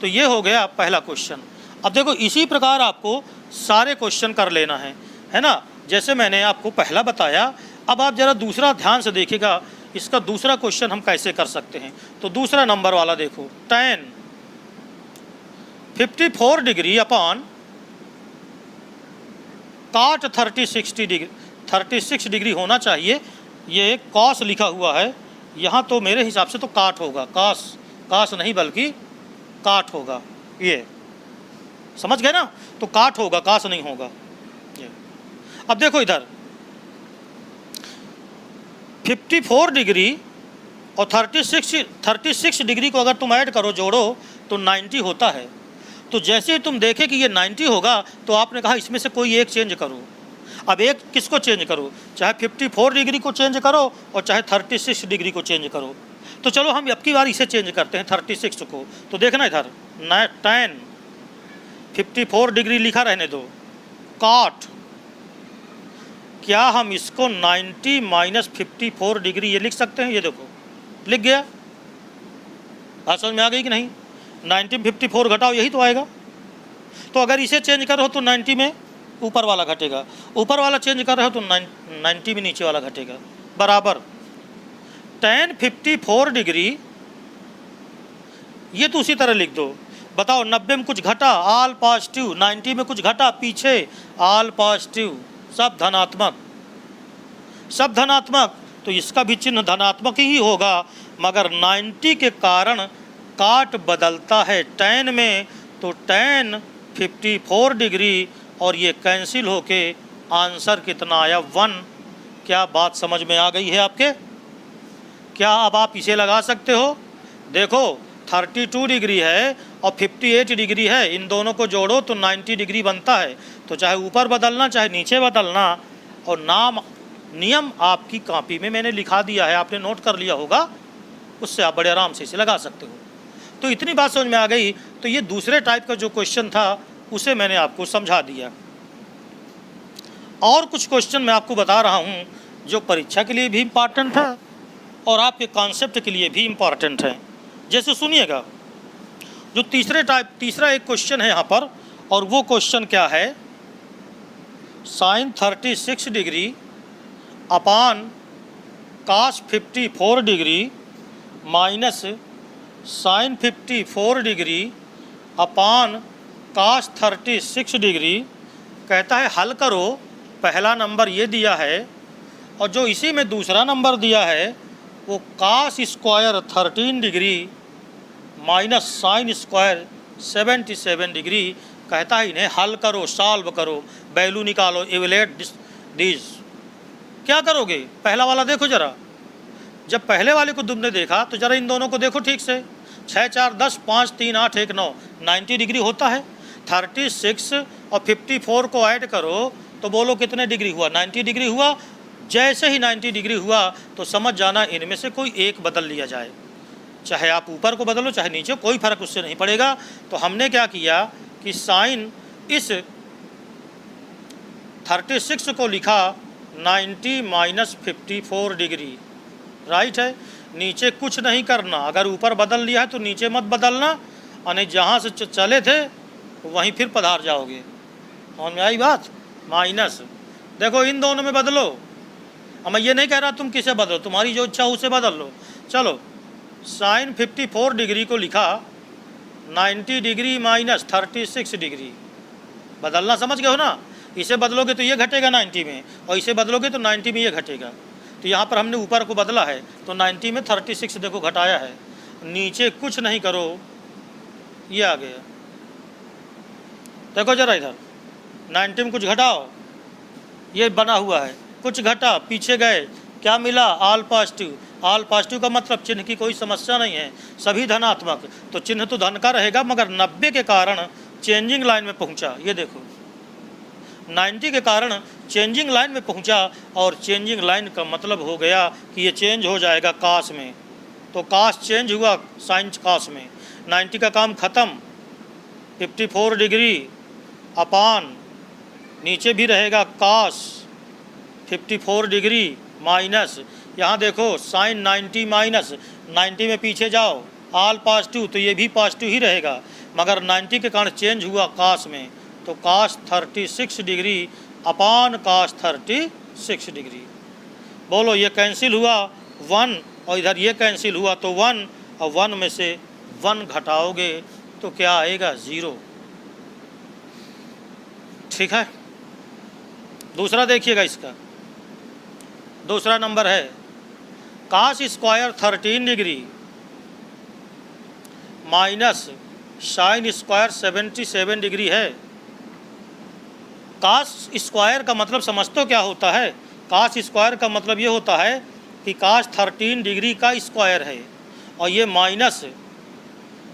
तो ये हो गया पहला क्वेश्चन। अब देखो इसी प्रकार आपको सारे क्वेश्चन कर लेना है ना, जैसे मैंने आपको पहला बताया। अब आप ज़रा दूसरा ध्यान से देखिएगा, इसका दूसरा क्वेश्चन हम कैसे कर सकते हैं। तो दूसरा नंबर वाला देखो, tan 54 डिग्री अपान cot 36 डिग्री होना चाहिए। ये cos लिखा हुआ है यहाँ, तो मेरे हिसाब से तो काट होगा, cos नहीं बल्कि काट होगा। ये समझ गए ना, तो काट होगा, cos नहीं होगा ये। अब देखो इधर 54 डिग्री और 36 डिग्री को अगर तुम ऐड करो, जोड़ो तो 90 होता है। तो जैसे ही तुम देखे कि ये 90 होगा तो आपने कहा इसमें से कोई एक चेंज करो। अब एक किसको चेंज करो, चाहे 54 डिग्री को चेंज करो और चाहे 36 डिग्री को चेंज करो। तो चलो हम अब की बार इसे चेंज करते हैं 36 को। तो देखना इधर tan 54 डिग्री लिखा रहने दो, cot, क्या हम इसको 90 माइनस 54 डिग्री ये लिख सकते हैं, ये देखो लिख गया। बात समझ में आ गई कि नहीं, 90 में 54 घटाओ यही तो आएगा। तो अगर इसे चेंज करो तो 90 में ऊपर वाला घटेगा, ऊपर वाला चेंज कर रहे हो तो 90 में नीचे वाला घटेगा, बराबर tan 54 डिग्री, ये तो उसी तरह लिख दो। बताओ 90 में कुछ घटा, आल पॉजिटिव, 90 में कुछ घटा, पीछे आल पॉजिटिव, सब धनात्मक, तो इसका भी चिन्ह धनात्मक ही होगा। मगर 90 के कारण काट बदलता है tan में, तो tan 54 डिग्री, और ये कैंसिल होके आंसर कितना आया, 1। क्या बात समझ में आ गई है आपके? क्या अब आप इसे लगा सकते हो? देखो 32 डिग्री है और 58 डिग्री है, इन दोनों को जोड़ो तो 90 डिग्री बनता है। तो चाहे ऊपर बदलना चाहे नीचे बदलना, और नियम आपकी कॉपी में मैंने लिखा दिया है, आपने नोट कर लिया होगा, उससे आप बड़े आराम से इसे लगा सकते हो। तो इतनी बात समझ में आ गई। तो ये दूसरे टाइप का जो क्वेश्चन था उसे मैंने आपको समझा दिया। और कुछ क्वेश्चन मैं आपको बता रहा हूँ जो परीक्षा के लिए भी इम्पॉर्टेंट है और आपके कॉन्सेप्ट के लिए भी इम्पॉर्टेंट है। जैसे सुनिएगा, जो तीसरा एक क्वेश्चन है यहाँ पर, और वो क्वेश्चन क्या है, साइन 36 डिग्री अपान कास 54 डिग्री माइनस साइन 54 डिग्री अपान कास 36 डिग्री। कहता है हल करो। पहला नंबर ये दिया है, और जो इसी में दूसरा नंबर दिया है वो cos square 13 degree minus sine square 77 degree. कहता है इन्हें हल करो, सॉल्व करो, वैल्यू निकालो, इवैल्यूएट दिस। क्या करोगे? पहला वाला देखो जरा। जब पहले वाले को तुमने देखा तो जरा इन दोनों को देखो ठीक से। 6 4 10 5 3 8 1 9 90 डिग्री होता है। 36 और 54 को ऐड करो तो बोलो कितने डिग्री हुआ? 90 डिग्री हुआ। जैसे ही 90 डिग्री हुआ तो समझ जाना इनमें से कोई एक बदल लिया जाए, चाहे आप ऊपर को बदलो चाहे नीचे, कोई फर्क उससे नहीं पड़ेगा। तो हमने क्या किया कि साइन इस 36 को लिखा 90 माइनस 54 डिग्री, राइट है। नीचे कुछ नहीं करना, अगर ऊपर बदल लिया है तो नीचे मत बदलना, और जहाँ से चले थे वहीं फिर पधार जाओगे। समझ में आई बात? माइनस देखो इन दोनों में बदलो। अब मैं ये नहीं कह रहा तुम किसे बदलो, तुम्हारी जो इच्छा उसे बदल लो। चलो, साइन 54 डिग्री को लिखा 90 डिग्री माइनस 36 डिग्री। बदलना समझ गए हो ना? इसे बदलोगे तो ये घटेगा 90 में, और इसे बदलोगे तो 90 में ये घटेगा। तो यहाँ पर हमने ऊपर को बदला है तो 90 में 36 देखो घटाया है। नीचे कुछ नहीं करो, ये आ गया। देखो जरा इधर 90 में कुछ घटाओ, ये बना हुआ है, कुछ घटा, पीछे गए, क्या मिला? All positive. ऑल पॉजिटिव का मतलब चिन्ह की कोई समस्या नहीं है, सभी धनात्मक। तो चिन्ह तो धन का रहेगा, मगर 90 के कारण चेंजिंग लाइन में पहुंचा। ये देखो 90 के कारण चेंजिंग लाइन में पहुंचा, और चेंजिंग लाइन का मतलब हो गया कि ये चेंज हो जाएगा कास में। तो कास चेंज हुआ साइन कास में। 90 का काम ख़त्म। 54 डिग्री अपान नीचे भी रहेगा कास 54 डिग्री माइनस, यहाँ देखो साइन 90 माइनस 90 में पीछे जाओ, ऑल पॉजिटिव, तो ये भी पॉजिटिव ही रहेगा, मगर 90 के कारण चेंज हुआ कास में। तो कास 36 डिग्री अपान कास 36 डिग्री। बोलो ये कैंसिल हुआ 1, और इधर ये कैंसिल हुआ तो 1, और 1 में से 1 घटाओगे तो क्या आएगा? 0। ठीक है। दूसरा देखिएगा, इसका दूसरा नंबर है cos square 13 degree minus sine square 77 degree है। कास स्क्वायर का मतलब समझते हो क्या होता है? कास स्क्वायर का मतलब ये होता है कि कास 13 डिग्री का स्क्वायर है, और ये माइनस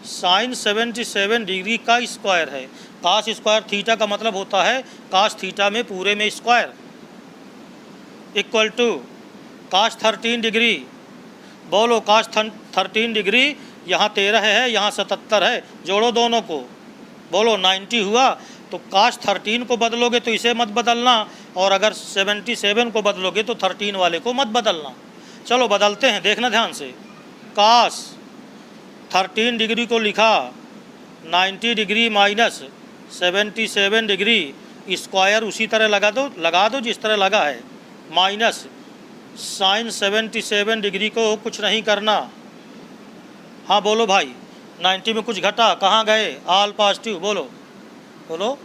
साइन 77 डिग्री का स्क्वायर है। कास स्क्वायर थीटा का मतलब होता है कास थीटा में पूरे में square, equal to cos 13 degree. बोलो कास 13 डिग्री, यहाँ 13 है, यहाँ 77 है, जोड़ो दोनों को, बोलो 90 हुआ। तो कास 13 को बदलोगे तो इसे मत बदलना, और अगर 77 को बदलोगे तो 13 वाले को मत बदलना। चलो बदलते हैं, देखना ध्यान से। कास 13 डिग्री को लिखा 90 डिग्री माइनस 77 डिग्री, स्क्वायर उसी तरह लगा दो जिस तरह लगा है, माइनस साइन 77 डिग्री को कुछ नहीं करना। हाँ बोलो भाई, 90 में कुछ घटा, कहाँ गए? ऑल पॉजिटिव, बोलो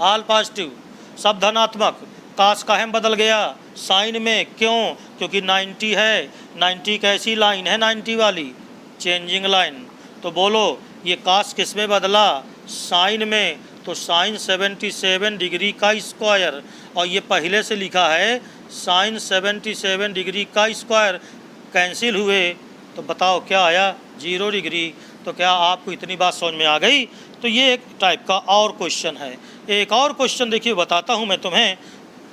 ऑल पॉजिटिव, सब धनात्मक। कास का हम बदल गया साइन में, क्यों? क्योंकि 90 है। 90 कैसी लाइन है? 90 वाली चेंजिंग लाइन। तो बोलो ये कास किस में बदला? साइन में। तो साइन 77 डिग्री का स्क्वायर, और ये पहले से लिखा है साइन 77 डिग्री का स्क्वायर, कैंसिल हुए तो बताओ क्या आया? 0 डिग्री। तो क्या आपको इतनी बात समझ में आ गई? तो ये एक टाइप का और क्वेश्चन है। एक और क्वेश्चन देखिए बताता हूँ मैं तुम्हें,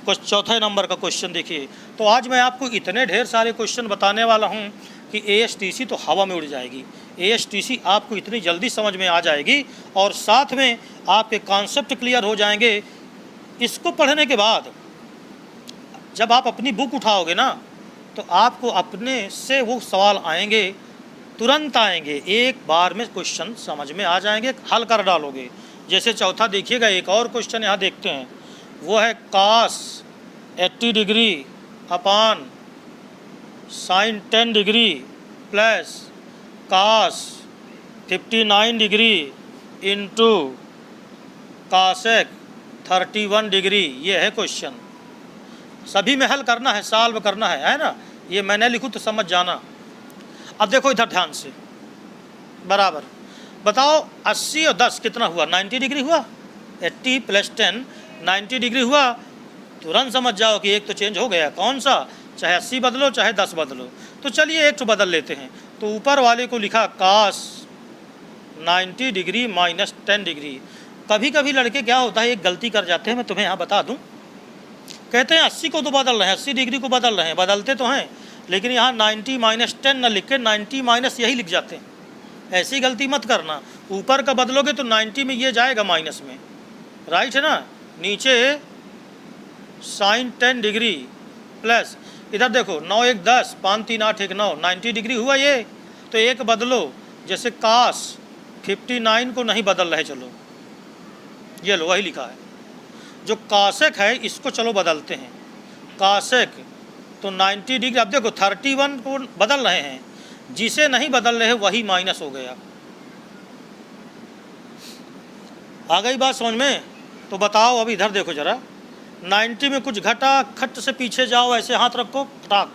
कुछ चौथे नंबर का क्वेश्चन देखिए। तो आज मैं आपको इतने ढेर सारे क्वेश्चन बताने वाला हूँ कि ASTC तो हवा में उड़ जाएगी। ASTC आपको इतनी जल्दी समझ में आ जाएगी और साथ में आपके कॉन्सेप्ट क्लियर हो जाएंगे। इसको पढ़ने के बाद जब आप अपनी बुक उठाओगे ना, तो आपको अपने से वो सवाल आएंगे, तुरंत आएंगे, एक बार में क्वेश्चन समझ में आ जाएंगे, हल कर डालोगे। जैसे चौथा देखिएगा, एक और क्वेश्चन यहाँ देखते हैं, वो है cos 80 डिग्री अपान sin 10 degree plus cos 59 degree into cosec 31 degree. ये है क्वेश्चन, सभी में हल करना है, सॉल्व करना है ना। ये मैंने लिखूँ तो समझ जाना। अब देखो इधर ध्यान से, बराबर बताओ 80 और 10 कितना हुआ? 90 डिग्री हुआ। 80 प्लस 10 90 डिग्री हुआ। तुरंत समझ जाओ कि एक तो चेंज हो गया, कौन सा? चाहे 80 बदलो चाहे 10 बदलो। तो चलिए एक तो बदल लेते हैं। तो ऊपर वाले को लिखा cos 90 डिग्री माइनस 10 डिग्री। कभी कभी लड़के क्या होता है, एक गलती कर जाते हैं, मैं तुम्हें यहाँ बता दूँ। कहते हैं 80 को तो बदल रहे हैं, 80 डिग्री को बदल रहे हैं, बदलते तो हैं, लेकिन यहाँ 90 माइनस 10 न लिख के 90 माइनस यही लिख जाते हैं। ऐसी गलती मत करना। ऊपर का बदलोगे तो 90 में ये जाएगा माइनस में, राइट है ना। नीचे sin 10 डिग्री प्लस इधर देखो 9 1 10 5 3 8 1 9 90 डिग्री हुआ ये। तो एक बदलो, जैसे cos 59 को नहीं बदल रहे, चलो ये लो वही लिखा है। जो cosec है इसको चलो बदलते हैं, cosec तो 90 डिग्री। अब देखो 31 को बदल रहे हैं, जिसे नहीं बदल रहे वही माइनस हो गया। आ गई बात समझ में? तो बताओ अब इधर देखो जरा, 90 में कुछ घटा, खट से पीछे जाओ, ऐसे हाथ रखो, फटाक,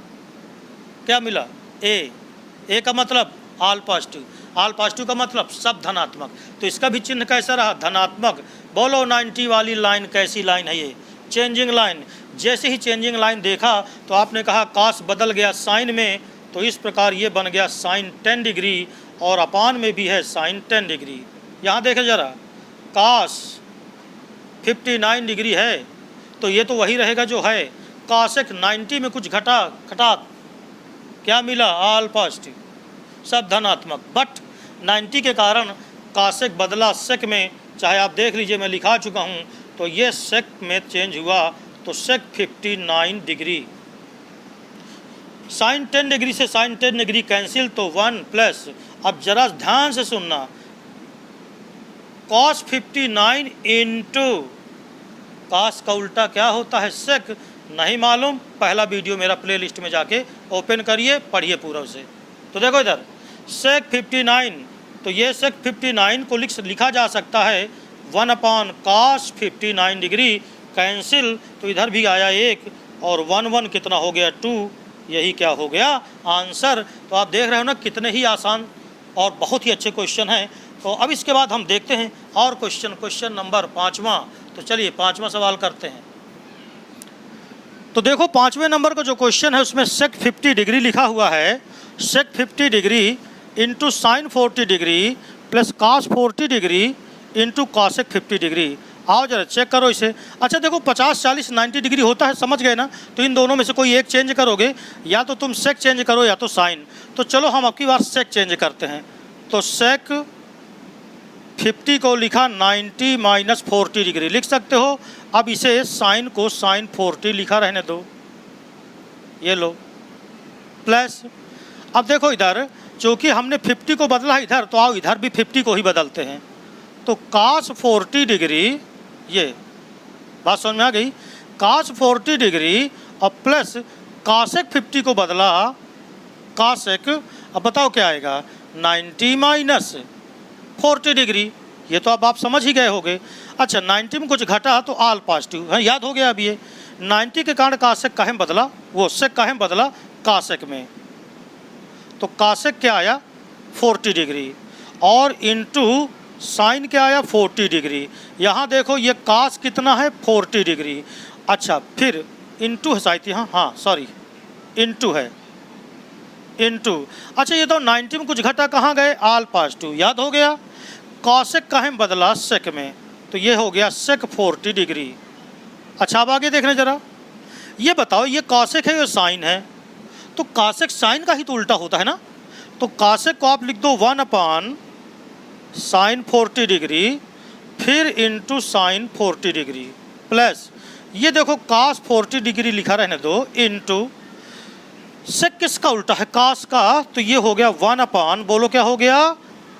क्या मिला? ए का मतलब ऑल पॉजिटिव, ऑल पॉजिटिव का मतलब सब धनात्मक। तो इसका भी चिन्ह कैसा रहा? धनात्मक। बोलो 90 वाली लाइन कैसी लाइन है ये? Changing line. जैसे ही चेंजिंग लाइन देखा तो आपने कहा cos बदल गया साइन में, तो इस प्रकार ये बन गया sin 10 डिग्री और अपान में भी है sin 10 डिग्री। यहाँ देखें जरा, cos 59 डिग्री है तो ये तो वही रहेगा जो है। cosec 90 में कुछ घटा, खटाक, क्या मिला? ऑल पॉजिटिव, सब धनात्मक। बट 90 के कारण cosec बदला sec में, चाहे आप देख लीजिए मैं लिखा चुका हूँ, तो ये sec में चेंज हुआ, तो sec 59 डिग्री। sin 10 डिग्री से sin 10 डिग्री कैंसिल, तो 1 प्लस, अब जरा ध्यान से सुनना, cos 59 इंटू cos का उल्टा क्या होता है? sec। नहीं मालूम? पहला वीडियो मेरा प्लेलिस्ट में जाके ओपन करिए, पढ़िए पूरा उसे। तो देखो इधर sec 59, तो ये sec 59 को लिखा जा सकता है 1 अपान cos 59 डिग्री कैंसिल, तो इधर भी आया 1 और 1 1 कितना हो गया? 2। यही क्या हो गया? आंसर। तो आप देख रहे हो ना कितने ही आसान और बहुत ही अच्छे क्वेश्चन हैं। तो अब इसके बाद हम देखते हैं और क्वेश्चन नंबर 5वां। तो चलिए 5वां सवाल करते हैं। तो देखो 5वें नंबर का जो क्वेश्चन है उसमें sec 50 डिग्री लिखा हुआ है। sec 50 degree into sin 40 degree plus cos 40 degree into cosec 50 degree. आओ जरा चेक करो इसे। अच्छा देखो 50 40 90 डिग्री होता है, समझ गए ना। तो इन दोनों में से कोई एक चेंज करोगे, या तो तुम sec चेंज करो या तो sin। तो चलो हम अब की बार sec चेंज करते हैं। तो sec 50 को लिखा 90 माइनस 40 डिग्री लिख सकते हो। अब इसे sin को sin 40 लिखा रहने दो, ये लो, प्लस। अब देखो इधर चूँकि हमने 50 को बदला है इधर, तो आओ इधर भी 50 को ही बदलते हैं। तो cos 40 डिग्री, ये बात समझ में आ गई, cos 40 डिग्री और प्लस cosec 50 को बदला cosec। अब बताओ क्या आएगा? 90 माइनस 40 डिग्री। ये तो अब आप समझ ही गए होंगे। अच्छा 90 में कुछ घटा तो ऑल पॉजिटिव है, याद हो गया। अब ये 90 के कारण cosec काहे में बदला, वो sec काहे में बदला? cosec में। तो cosec क्या आया? 40 डिग्री और इंटू साइन क्या आया? 40 डिग्री। यहाँ देखो ये cos कितना है? 40 डिग्री। अच्छा फिर इंटू है शायद, हाँ सॉरी इंटू है, इनटू, अच्छा ये तो 90 में कुछ घटा कहाँ गए, ऑल पॉजिटिव, याद हो गया। कॉसेक कहाँ में बदला, सेक में, तो ये हो गया सेक 40 डिग्री। अच्छा अब आगे देख रहे जरा, ये बताओ ये कॉसेक है या साइन है, तो कॉसेक साइन का ही तो उल्टा होता है ना, तो कॉसेक को आप लिख दो 1 साइन 40 डिग्री फिर इंटू साइन 40 डिग्री प्लस ये देखो cos 40 डिग्री लिखा रहने दो इंटू सेक किसका उल्टा है, cos का, तो ये हो गया 1 बोलो क्या हो गया,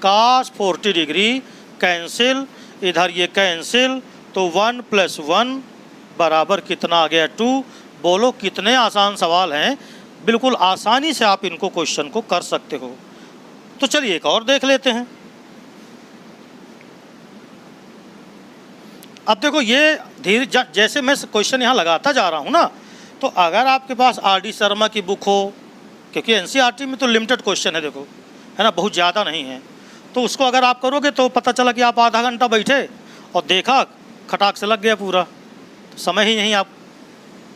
cos 40 डिग्री, कैंसिल, इधर ये कैंसिल, तो 1 + 1 बराबर कितना आ गया 2। बोलो कितने आसान सवाल हैं, बिल्कुल आसानी से आप इनको क्वेश्चन को कर सकते हो। तो चलिए एक और देख लेते हैं। अब देखो ये धीरे जैसे मैं क्वेश्चन यहाँ लगाता जा रहा हूँ ना, तो अगर आपके पास RD शर्मा की बुक हो, क्योंकि NCERT में तो लिमिटेड क्वेश्चन है देखो, है ना, बहुत ज़्यादा नहीं है, तो उसको अगर आप करोगे तो पता चला कि आप आधा घंटा बैठे और देखा खटाक से लग गया पूरा, तो समय ही नहीं, आप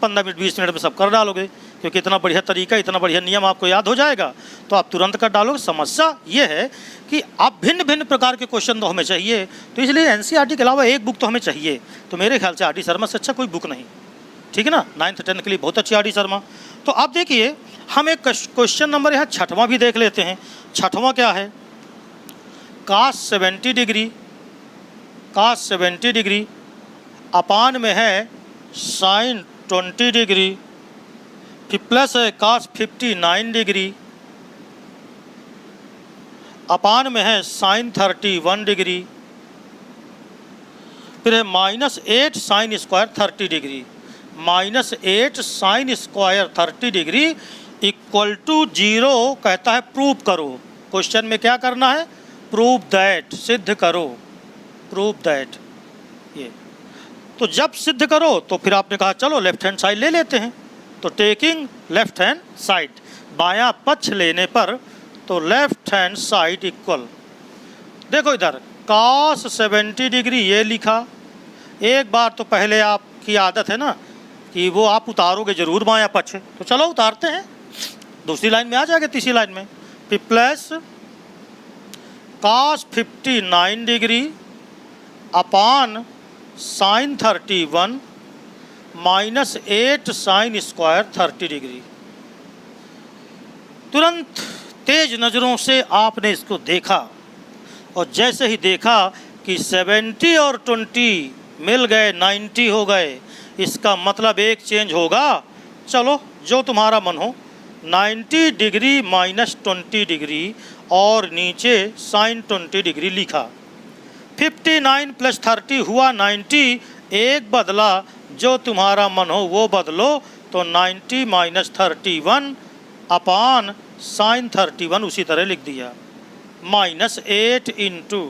15 मिनट 20 मिनट में सब कर डालोगे, क्योंकि इतना बढ़िया तरीका, इतना बढ़िया नियम आपको याद हो जाएगा, तो आप तुरंत कर डालोगे। समस्या ये है कि आप भिन्न भिन्न प्रकार के क्वेश्चन तो हमें चाहिए, तो इसलिए NCERT के अलावा एक बुक तो हमें चाहिए, तो मेरे ख्याल से RD शर्मा से अच्छा कोई बुक नहीं, ठीक है ना। 9th 10th के लिए बहुत अच्छी RD शर्मा। तो आप देखिए हम एक क्वेश्चन नंबर यहाँ 6वां भी देख लेते हैं। 6वां क्या है, cos 70 डिग्री अपान में है साइन 20 डिग्री, फिर प्लस है cos 59 डिग्री अपान में है साइन 31 डिग्री, फिर है -8 sine square 30 degree, -8 sine square 30 degree equal to 0 कहता है प्रूव करो। क्वेश्चन में क्या करना है, प्रूव दैट, सिद्ध करो, प्रूव दैट। ये तो जब सिद्ध करो तो फिर आपने कहा चलो लेफ्ट हैंड साइड ले लेते हैं, तो टेकिंग लेफ्ट हैंड साइड, बायां पक्ष लेने पर तो लेफ्ट हैंड साइड इक्वल, देखो इधर cos 70 डिग्री ये लिखा, एक बार तो पहले आपकी आदत है ना कि वो आप उतारोगे जरूर बायां पक्ष, तो चलो उतारते हैं, दूसरी लाइन में आ जाएगा, तीसरी लाइन में, फिर प्लस cos 59 डिग्री अपान साइन 31 -8 साइन स्क्वायर 30 डिग्री। तुरंत तेज नज़रों से आपने इसको देखा, और जैसे ही देखा कि 70 और 20 मिल गए 90 हो गए, इसका मतलब एक चेंज होगा, चलो जो तुम्हारा मन हो, 90 डिग्री -20 डिग्री और नीचे साइन 20 डिग्री लिखा, 59 + 30 हुआ 90, एक बदला, जो तुम्हारा मन हो वो बदलो, तो 90 - 31 अपान साइन 31 उसी तरह लिख दिया, -8 इंटू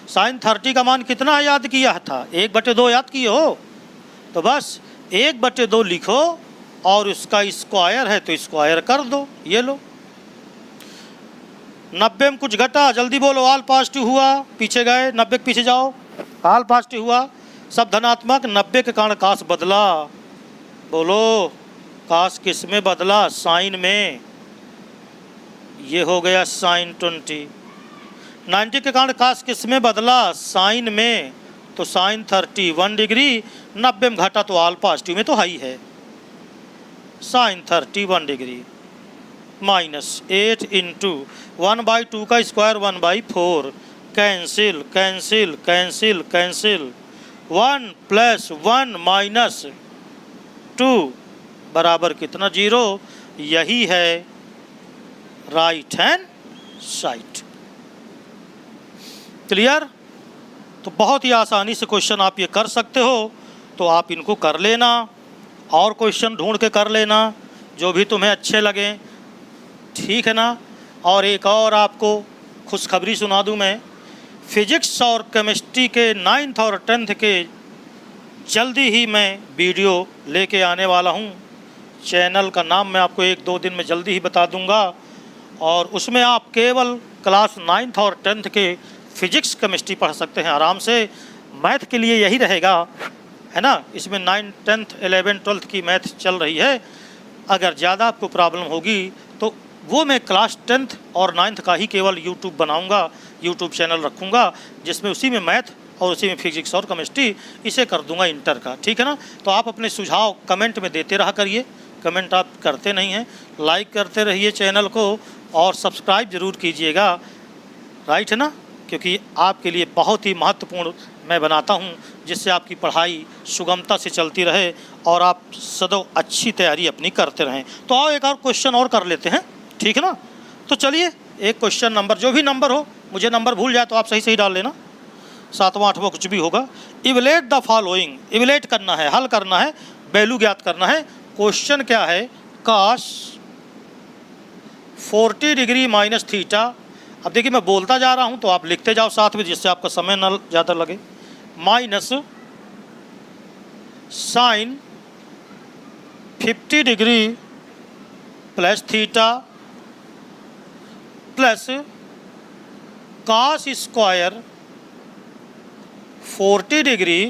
साइन 30 का मान कितना याद किया था, 1/2 याद किए हो, तो बस 1/2 लिखो और उसका स्क्वायर है तो स्क्वायर कर दो, ये लो। 90 में कुछ घटा, जल्दी बोलो, ऑल पॉजिटिव हुआ, पीछे गए, 90 के पीछे जाओ, ऑल पॉजिटिव हुआ, सब धनात्मक, 90 के कारण cos बदला, बोलो cos किस में बदला, साइन में, ये हो गया साइन 20, 90 के कारण cos किस में बदला, साइन में, तो साइन 31 डिग्री, 90 में घटा तो ऑल पॉजिटिव में तो हाई है, साइन 31 डिग्री -8 इंटू 1/2 का square 1/4, cancel cancel cancel cancel, 1 + 1 - 2 बराबर कितना 0, यही है राइट हैंड साइड। क्लियर। तो बहुत ही आसानी से क्वेश्चन आप ये कर सकते हो, तो आप इनको कर लेना और क्वेश्चन ढूंढ के कर लेना जो भी तुम्हें अच्छे लगे, ठीक है ना। और एक और आपको खुशखबरी सुना दूं मैं, फिजिक्स और केमिस्ट्री के 9th और 10th के जल्दी ही मैं वीडियो लेके आने वाला हूं। चैनल का नाम मैं आपको 1-2 दिन में जल्दी ही बता दूंगा, और उसमें आप केवल क्लास 9th और 10th के फिजिक्स केमिस्ट्री पढ़ सकते हैं आराम से। मैथ के लिए यही रहेगा, है ना, इसमें 9th 10th 11th 12th की मैथ चल रही है। अगर ज़्यादा आपको प्रॉब्लम होगी तो वो मैं क्लास 10th और 9th का ही केवल यूट्यूब बनाऊंगा, यूट्यूब चैनल रखूंगा, जिसमें उसी में मैथ और उसी में फिजिक्स और केमिस्ट्री इसे कर दूंगा इंटर का, ठीक है ना। तो आप अपने सुझाव कमेंट में देते रहा करिए, कमेंट आप करते नहीं हैं, लाइक करते रहिए चैनल को और सब्सक्राइब ज़रूर कीजिएगा, राइट है ना, क्योंकि आपके लिए बहुत ही महत्वपूर्ण मैं बनाता हूं, जिससे आपकी पढ़ाई सुगमता से चलती रहे और आप सदैव अच्छी तैयारी अपनी करते रहें। तो आओ एक और क्वेश्चन और कर लेते हैं, ठीक है ना। तो चलिए एक क्वेश्चन नंबर, जो भी नंबर हो, मुझे नंबर भूल जाए तो आप सही सही डाल लेना, 7वां 8वां कुछ भी होगा। इवलेट द फॉलोइंग, इवलेट करना है, हल करना है, वैल्यू ज्ञात करना है। क्वेश्चन क्या है, काश 40 डिग्री माइनस थीटा। अब देखिए मैं बोलता जा रहा हूं तो आप लिखते जाओ साथ में, जिससे आपका समय न ज़्यादा लगे। Minus sine 50 degree plus theta plus cos square 40 degree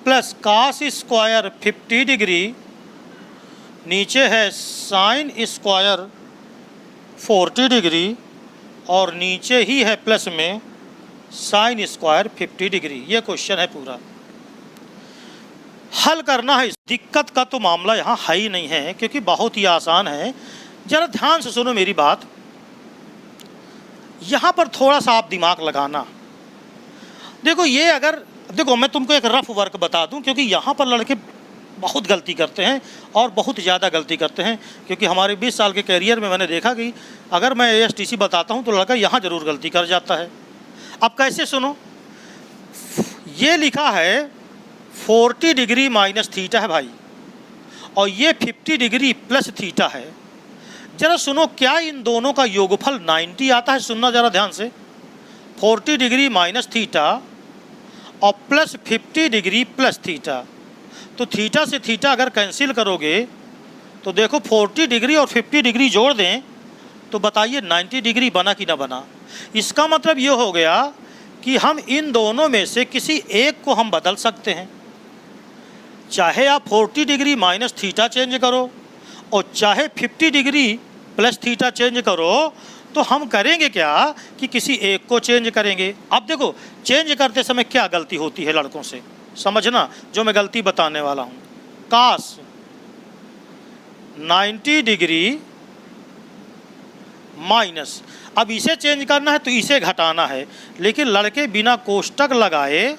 plus cos square 50 degree, नीचे है साइन स्क्वायर 40 डिग्री और नीचे ही है प्लस में साइन स्क्वायर 50 डिग्री। ये क्वेश्चन है पूरा, हल करना है। दिक्कत का तो मामला यहाँ है ही नहीं है, क्योंकि बहुत ही आसान है। जरा ध्यान से सुनो मेरी बात, यहाँ पर थोड़ा सा आप दिमाग लगाना। देखो ये अगर, देखो मैं तुमको एक रफ वर्क बता दूं, क्योंकि यहाँ पर लड़के बहुत गलती करते हैं और बहुत ज़्यादा गलती करते हैं। क्योंकि हमारे 20 साल के कैरियर में मैंने देखा कि अगर मैं ASTC बताता हूँ तो लड़का यहाँ ज़रूर गलती कर जाता है। अब कैसे सुनो, ये लिखा है 40 डिग्री माइनस थीटा है भाई, और ये 50 डिग्री प्लस थीटा है। जरा सुनो, क्या इन दोनों का योगफल 90 आता है? सुनना ज़रा ध्यान से। 40 डिग्री माइनस थीटा और प्लस 50 डिग्री प्लस थीटा, तो थीटा से थीटा अगर कैंसिल करोगे तो देखो 40 डिग्री और 50 डिग्री जोड़ दें तो बताइए 90 डिग्री बना कि ना बना। इसका मतलब ये हो गया कि हम इन दोनों में से किसी एक को हम बदल सकते हैं। चाहे आप 40 डिग्री माइनस थीटा चेंज करो और चाहे 50 डिग्री प्लस थीटा चेंज करो, तो हम करेंगे क्या कि किसी एक को चेंज करेंगे। अब देखो चेंज करते समय क्या गलती होती है लड़कों से, समझना जो मैं गलती बताने वाला हूँ। काश 90 डिग्री माइनस, अब इसे चेंज करना है तो इसे घटाना है, लेकिन लड़के बिना कोष्टक लगाए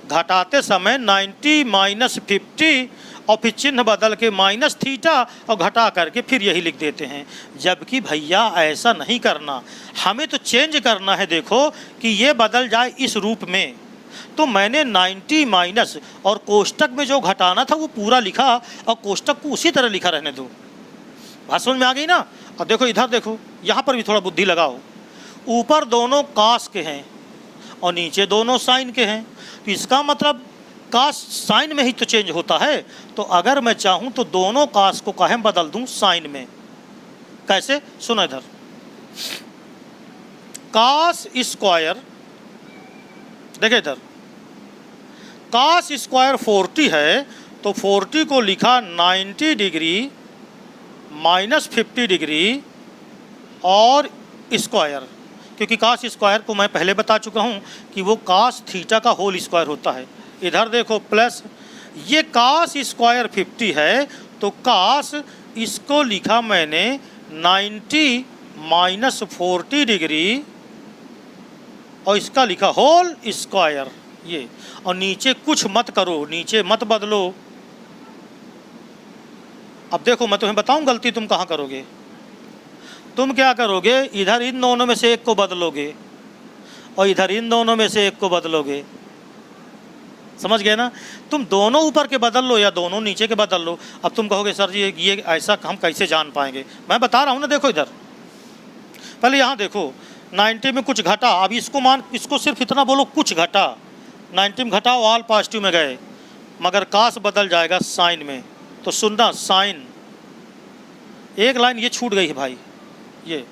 घटाते समय 90 माइनस 50 और फिर चिन्ह बदल के माइनस थीटा और घटा करके फिर यही लिख देते हैं। जबकि भैया ऐसा नहीं करना, हमें तो चेंज करना है। देखो कि ये बदल जाए इस रूप में, तो मैंने 90 माइनस और कोष्टक में जो घटाना था वो पूरा लिखा और कोष्टक को उसी तरह लिखा रहने दो। बात समझ में आ गई ना। अब देखो इधर देखो, यहाँ पर भी थोड़ा बुद्धि लगाओ। ऊपर दोनों कास के हैं और नीचे दोनों साइन के हैं, तो इसका मतलब कास साइन में ही तो चेंज होता है। तो अगर मैं चाहूँ तो दोनों कास को काहे बदल दूँ साइन में। कैसे, सुनो इधर, कास स्क्वायर, देखिए इधर कास स्क्वायर 40 है तो 40 को लिखा 90 डिग्री माइनस 50 डिग्री और स्क्वायर, क्योंकि कास स्क्वायर को मैं पहले बता चुका हूँ कि वो कास थीटा का होल स्क्वायर होता है। इधर देखो प्लस, ये कास स्क्वायर 50 है तो कास इसको लिखा मैंने 90 माइनस 40 डिग्री और इसका लिखा होल स्क्वायर ये, और नीचे कुछ मत करो, नीचे मत बदलो। अब देखो मैं तुम्हें बताऊं गलती तुम कहाँ करोगे। तुम क्या करोगे, इधर इन दोनों में से एक को बदलोगे और इधर इन दोनों में से एक को बदलोगे। समझ गए ना। तुम दोनों ऊपर के बदल लो या दोनों नीचे के बदल लो। अब तुम कहोगे सर जी ये ऐसा हम कैसे जान पाएंगे। मैं बता रहा हूँ ना, देखो इधर पहले यहाँ देखो 90 में कुछ घटा, अब इसको सिर्फ इतना बोलो कुछ घटा, 90 में घटाओ ऑल पॉजिटिव में गए, मगर कास बदल जाएगा साइन में। तो सुनना, साइन एक लाइन ये छूट गई है भाई, ये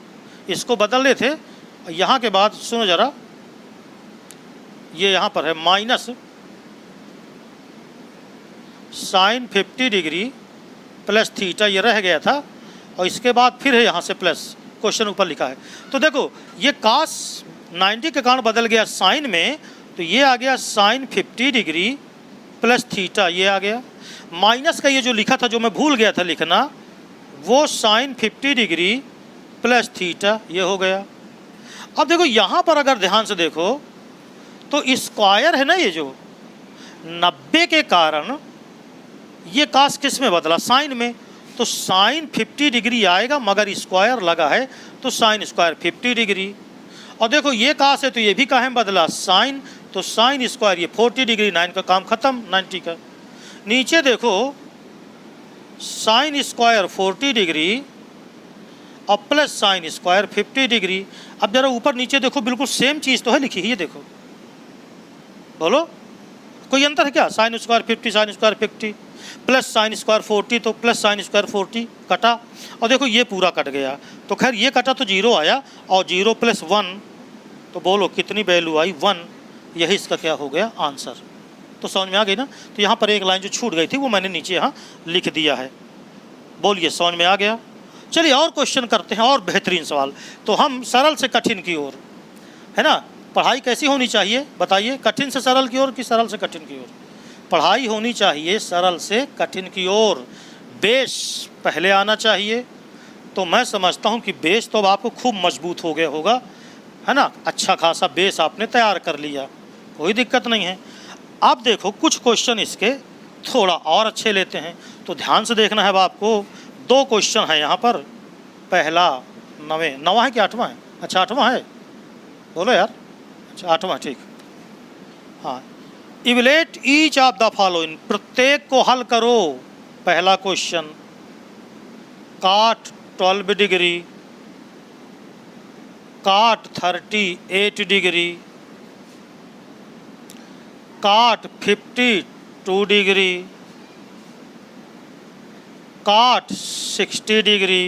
इसको बदल रहे थे। यहाँ के बाद सुनो ज़रा, ये यहाँ पर है minus sine 50 degree plus theta, ये रह गया था और इसके बाद फिर है यहाँ से प्लस, क्वेश्चन ऊपर लिखा है। तो देखो ये कास 90 के कारण बदल गया साइन में, तो ये आ गया साइन 50 डिग्री प्लस थीटा, ये आ गया। माइनस का ये जो लिखा था, जो मैं भूल गया था लिखना, वो साइन 50 डिग्री प्लस थीटा, ये हो गया। अब देखो यहाँ पर अगर ध्यान से देखो तो स्क्वायर है ना, ये जो 90 के कारण ये कास किस में बदला, साइन में, तो साइन 50 डिग्री आएगा, मगर स्क्वायर लगा है तो साइन स्क्वायर 50 डिग्री। और देखो ये कास है तो ये भी काहे में बदला, साइन, तो साइन स्क्वायर ये 40 डिग्री, 9 का काम खत्म 90 का। नीचे देखो साइन स्क्वायर 40 डिग्री और प्लस साइन स्क्वायर 50 डिग्री। अब जरा ऊपर नीचे देखो, बिल्कुल सेम चीज़ तो है लिखी है, ये देखो, बोलो कोई अंतर है क्या, sine square 50 sine square 50 plus sine square 40, तो प्लस साइन स्क्वायर 40 कटा, और देखो ये पूरा कट गया, तो खैर ये कटा तो 0 आया, और 0 प्लस 1, तो बोलो कितनी वैल्यू आई, 1, यही इसका क्या हो गया आंसर। तो समझ में आ गई ना। तो यहाँ पर एक लाइन जो छूट गई थी वो मैंने नीचे यहाँ लिख दिया है। बोलिए समझ में आ गया। चलिए और क्वेश्चन करते हैं, और बेहतरीन सवाल। तो हम सरल से कठिन की ओर, है ना, पढ़ाई कैसी होनी चाहिए बताइए, कठिन से सरल की ओर कि सरल से कठिन की ओर? पढ़ाई होनी चाहिए सरल से कठिन की ओर, बेस पहले आना चाहिए। तो मैं समझता हूँ कि बेस तो अब आपको खूब मजबूत हो गया होगा, है ना, अच्छा खासा बेस आपने तैयार कर लिया, कोई दिक्कत नहीं है। अब देखो कुछ क्वेश्चन इसके थोड़ा और अच्छे लेते हैं, तो ध्यान से देखना है अब आपको। 2 क्वेश्चन है यहाँ पर, पहला 9वां है कि 8वां है, अच्छा 8वां है, बोलो यार, अच्छा 8वां, ठीक, हाँ। इवलेट ईच ऑफ द फॉलोइंग, प्रत्येक को हल करो। पहला क्वेश्चन, काट 12 डिग्री, काट 38 डिग्री, काट 52 डिग्री, काट 60 डिग्री,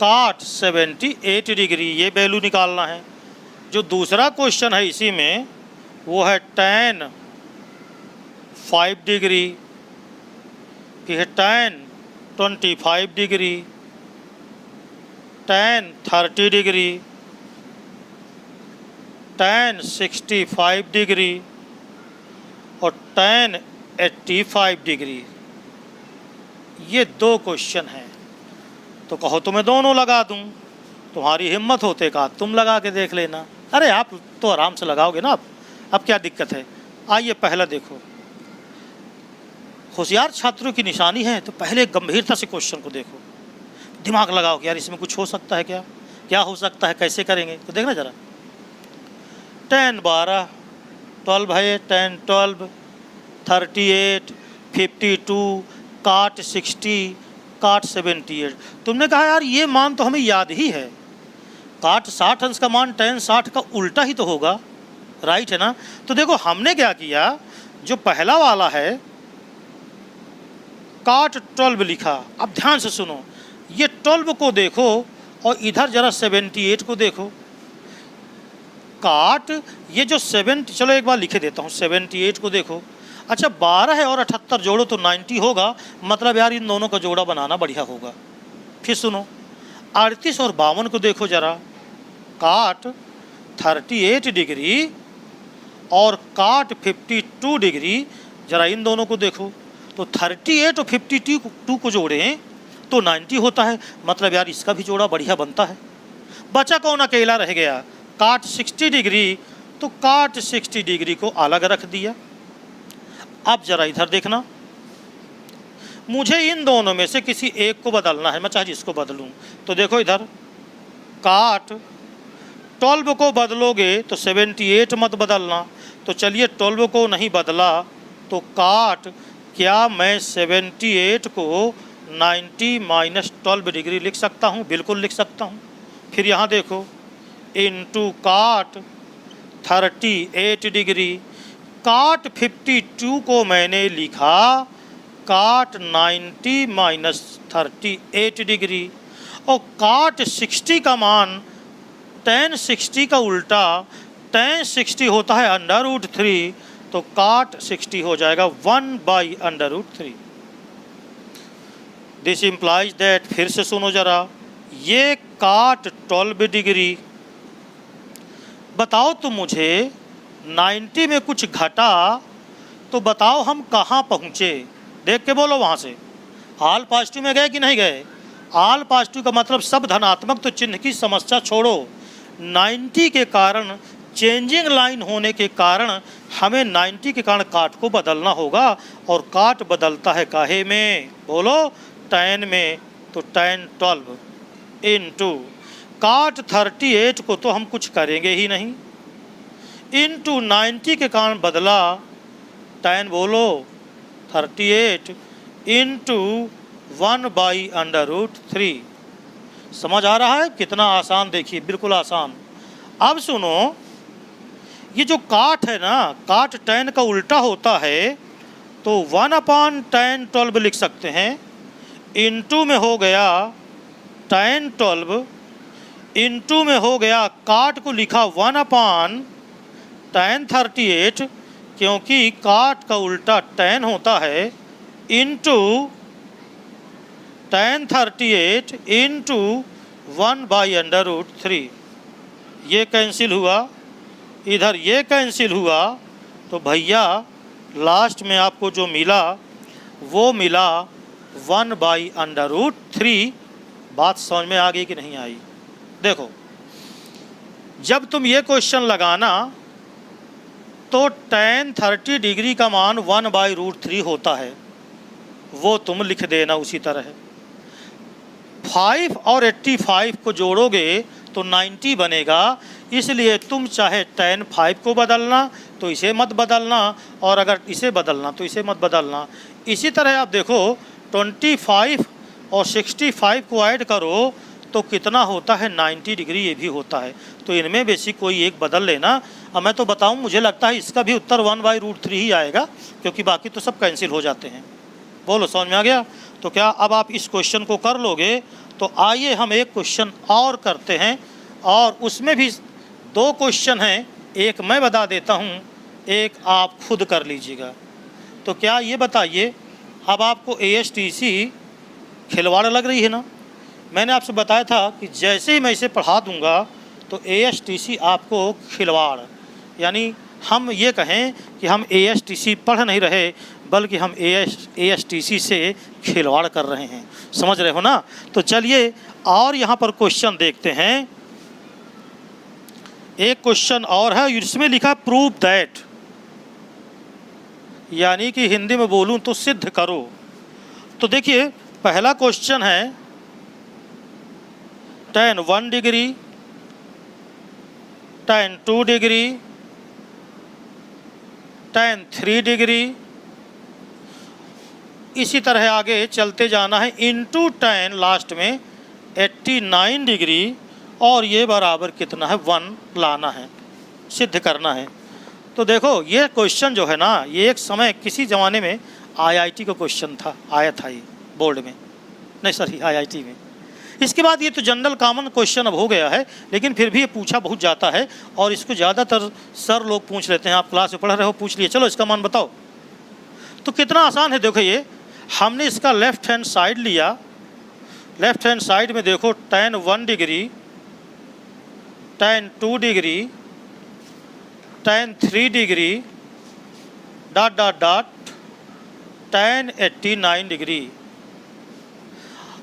काट 78 डिग्री, ये वैल्यू निकालना है। जो दूसरा क्वेश्चन है इसी में वो है tan 5 डिग्री, ये है tan 25 degree, tan 30 degree, tan 65 degree और tan 85 डिग्री। ये 2 क्वेश्चन हैं। तो कहो तो मैं दोनों लगा दूं, तुम्हारी हिम्मत होते का तुम लगा के देख लेना। अरे आप तो आराम से लगाओगे ना, अब क्या दिक्कत है। आइए पहला देखो, होशियार छात्रों की निशानी है तो पहले गंभीरता से क्वेश्चन को देखो, दिमाग लगाओ कि यार इसमें कुछ हो सकता है क्या, क्या हो सकता है, कैसे करेंगे। तो देखना जरा, tan 12, 12 है, tan 12, 38, 52, काट 60, काट 78। तुमने कहा यार ये मान तो हमें याद ही है, काट 60 अंश का मान tan 60 का उल्टा ही तो होगा, राइट है ना। तो देखो हमने क्या किया, जो पहला वाला है काट 12 लिखा, अब ध्यान से सुनो, ये 12 को देखो और इधर जरा 78 को देखो। काट ये जो 70, चलो एक बार लिखे देता हूँ, 78 को देखो। अच्छा 12 है और 78 जोड़ो तो 90 होगा, मतलब यार इन दोनों का जोड़ा बनाना बढ़िया होगा। फिर सुनो 38 और 52 को देखो जरा, काट 38 डिग्री और काट 52 डिग्री, जरा इन दोनों को देखो। तो 38 और 52 को जोड़ें तो 90 होता है, मतलब यार इसका भी जोड़ा बढ़िया बनता है। बचा कौन अकेला रह गया, काट 60 डिग्री, तो काट 60 डिग्री को अलग रख दिया। अब जरा इधर देखना, मुझे इन दोनों में से किसी एक को बदलना है, मैं चाहे जिसको बदलूं। तो देखो इधर काट 12 को बदलोगे तो 78 मत बदलना। तो चलिए 12 को नहीं बदला तो काट, क्या मैं 78 को 90 माइनस 12 डिग्री लिख सकता हूँ? बिल्कुल लिख सकता हूँ। फिर यहाँ देखो, इनटू काट 38 डिग्री, काट 52 को मैंने लिखा काट 90 माइनस 38 डिग्री, और काट 60 का मान tan 60 का उल्टा tan 60 होता है √3, तो काट 60 हो जाएगा 1/√3। दिस इम्प्लाइज दैट, फिर से सुनो जरा, ये काट 12 डिग्री। बताओ तुम मुझे 90 में कुछ घटा तो बताओ हम कहाँ पहुँचे, देख के बोलो वहाँ से। ऑल पॉजिटिव में गए कि नहीं गए? ऑल पॉजिटिव का मतलब सब धनात्मक, तो चिन्ह की समस्या छोड़ो। 90 के कारण, चेंजिंग लाइन होने के कारण हमें 90 के कारण काट को बदलना होगा, और काट बदलता है काहे में? बोलो, tan में। तो tan 12 इंटू काट 38 को तो हम कुछ करेंगे ही नहीं, इंटू 90 के कारण बदला tan, बोलो 38 इंटू 1/√3। समझ आ रहा है कितना आसान? देखिए बिल्कुल आसान। अब सुनो, ये जो काट है ना, काट tan का उल्टा होता है, तो 1/tan 12 लिख सकते हैं, इंटू में हो गया tan 12, इंटू में हो गया काट को लिखा 1/tan 38, क्योंकि काट का उल्टा tan होता है, इंटू tan 38 इंटू 1/√3। ये कैंसिल हुआ, इधर ये कैंसिल हुआ, तो भैया लास्ट में आपको जो मिला वो मिला 1/√3। बात समझ में आ गई कि नहीं आई? देखो, जब तुम ये क्वेश्चन लगाना तो tan 30 डिग्री का मान 1/√3 होता है, वो तुम लिख देना उसी तरह। 5 और 85 को जोड़ोगे तो 90 बनेगा, इसलिए तुम चाहे tan 5 को बदलना तो इसे मत बदलना, और अगर इसे बदलना तो इसे मत बदलना। इसी तरह आप देखो, 25 और 65 को ऐड करो तो कितना होता है? 90 डिग्री ये भी होता है। तो इनमें बेसिक कोई एक बदल लेना। अब मैं तो बताऊं, मुझे लगता है इसका भी उत्तर 1/√3 ही आएगा, क्योंकि बाकी तो सब कैंसिल हो जाते हैं। बोलो, समझ में आ गया? तो क्या अब आप इस क्वेश्चन को कर लोगे? तो आइए हम एक क्वेश्चन और करते हैं, और उसमें भी 2 क्वेश्चन हैं, एक मैं बता देता हूँ, एक आप खुद कर लीजिएगा। तो क्या ये बताइए, अब आपको ASTC खिलवाड़ लग रही है ना? मैंने आपसे बताया था कि जैसे ही मैं इसे पढ़ा दूंगा तो ASTC आपको खिलवाड़, यानी हम ये कहें कि हम ASTC पढ़ नहीं रहे, बल्कि हम ASTC से खिलवाड़ कर रहे हैं। समझ रहे हो ना? तो चलिए और यहाँ पर क्वेश्चन देखते हैं। एक क्वेश्चन और है, इसमें लिखा प्रूव दैट, यानी कि हिंदी में बोलूँ तो सिद्ध करो। तो देखिए, पहला क्वेश्चन है tan 1 degree, tan 2 degree, tan 3 degree, इसी तरह आगे चलते जाना है, इंटू tan लास्ट में 89 डिग्री, और ये बराबर कितना है? 1 लाना है, सिद्ध करना है। तो देखो, ये क्वेश्चन जो है ना, ये एक समय किसी ज़माने में IIT का क्वेश्चन था, आया था ये बोर्ड में, नहीं सॉरी IIT में। इसके बाद ये तो जनरल कॉमन क्वेश्चन अब हो गया है, लेकिन फिर भी ये पूछा बहुत जाता है, और इसको ज़्यादातर सर लोग पूछ लेते हैं। आप क्लास में पढ़ रहे हो, पूछ लिए, चलो इसका मान बताओ। तो कितना आसान है, देखो ये हमने इसका लेफ्ट हैंड साइड लिया, लेफ्ट हैंड साइड में देखो tan 1 degree, tan 2 degree, tan 3 degree, dot dot dot tan 89 degree.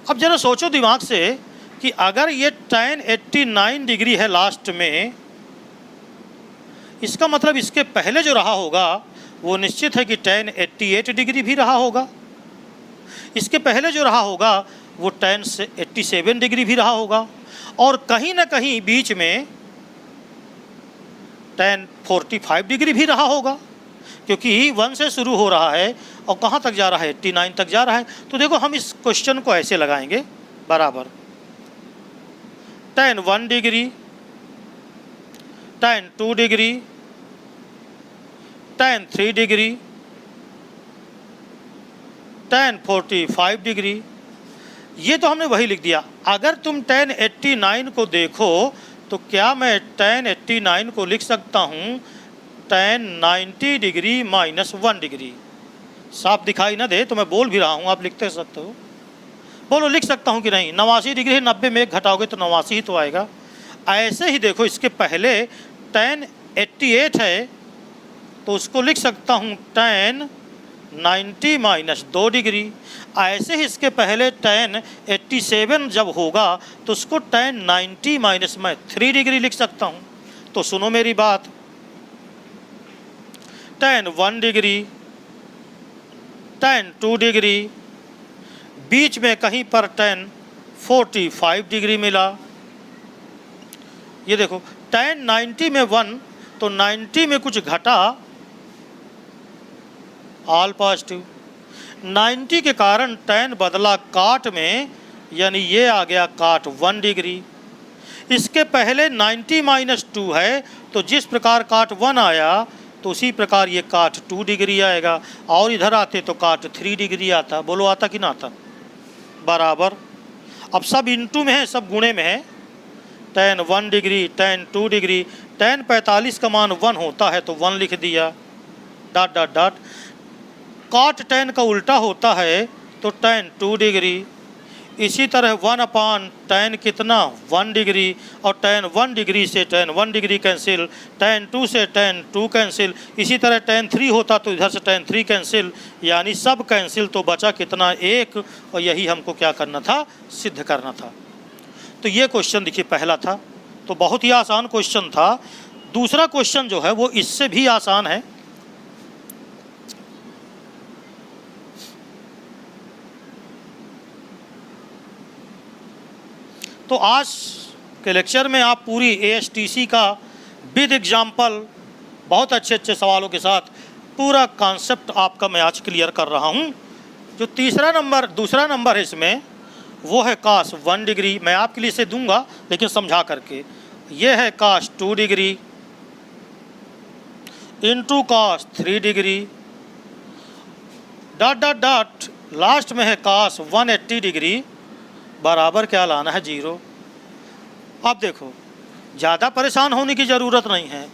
अब जरा सोचो दिमाग से कि अगर ये tan 89 डिग्री है लास्ट में, इसका मतलब इसके पहले जो रहा होगा वो निश्चित है कि tan 88 डिग्री भी रहा होगा। इसके पहले जो रहा होगा वो tan 87 डिग्री भी रहा होगा, और कहीं ना कहीं बीच में tan 45 डिग्री भी रहा होगा, क्योंकि 1 से शुरू हो रहा है और कहाँ तक जा रहा है? 89 तक जा रहा है। तो देखो, हम इस क्वेश्चन को ऐसे लगाएंगे, बराबर tan 1 degree, tan 2 degree, tan 3 degree, tan 45 degree. ये तो हमने वही लिख दिया। अगर तुम tan 89 को देखो तो क्या मैं tan 89 को लिख सकता हूँ tan 90 डिग्री -1 डिग्री? साफ दिखाई ना दे तो मैं बोल भी रहा हूँ, आप लिखते सकते हो। बोलो लिख सकता हूँ कि नहीं? 89 डिग्री 90 में 1 घटाओगे तो 89 ही तो आएगा। ऐसे ही देखो इसके पहले tan 88 है तो उसको लिख सकता हूँ tan 90 माइनस 2 डिग्री। ऐसे ही इसके पहले tan 87 जब होगा तो उसको tan 90 माइनस मैं 3 डिग्री लिख सकता हूँ। तो सुनो मेरी बात, tan 1 डिग्री, tan 2 डिग्री, बीच में कहीं पर tan 45 डिग्री मिला। ये देखो tan 90 में 1 तो 90 में कुछ घटा, ऑल पॉजिटिव। 90 के कारण tan बदला काट में, यानी ये आ गया काट 1 डिग्री। इसके पहले 90 माइनस 2 है तो जिस प्रकार काट 1 आया तो उसी प्रकार ये काट 2 डिग्री आएगा, और इधर आते तो काट 3 डिग्री आता। बोलो आता कि ना आता? बराबर। अब सब इनटू में है, सब गुणे में है। tan 1 degree, tan 2 degree, tan 45 का मान 1 होता है तो 1 लिख दिया, डॉट डॉट डॉट। काट tan का उल्टा होता है तो tan 2 डिग्री। इसी तरह 1 अपान tan कितना 1 डिग्री, और tan 1 डिग्री से tan 1 डिग्री कैंसिल, tan 2 से tan 2 कैंसिल। इसी तरह tan 3 होता तो इधर से tan 3 कैंसिल, यानी सब कैंसिल तो बचा कितना 1, और यही हमको क्या करना था? सिद्ध करना था। तो ये क्वेश्चन देखिए पहला था तो बहुत ही आसान क्वेश्चन था। दूसरा क्वेश्चन जो है वो इससे भी आसान है। तो आज के लेक्चर में आप पूरी ASTC का विद एग्जाम्पल बहुत अच्छे अच्छे सवालों के साथ पूरा कॉन्सेप्ट आपका मैं आज क्लियर कर रहा हूँ। जो दूसरा नंबर है इसमें वो है cos 1 डिग्री। मैं आपके लिए इसे दूंगा लेकिन समझा करके। ये है cos 2 degree into cos 3 degree, dot dot dot, last में है cos 180 डिग्री बराबर क्या लाना है? 0। अब देखो ज़्यादा परेशान होने की ज़रूरत नहीं है।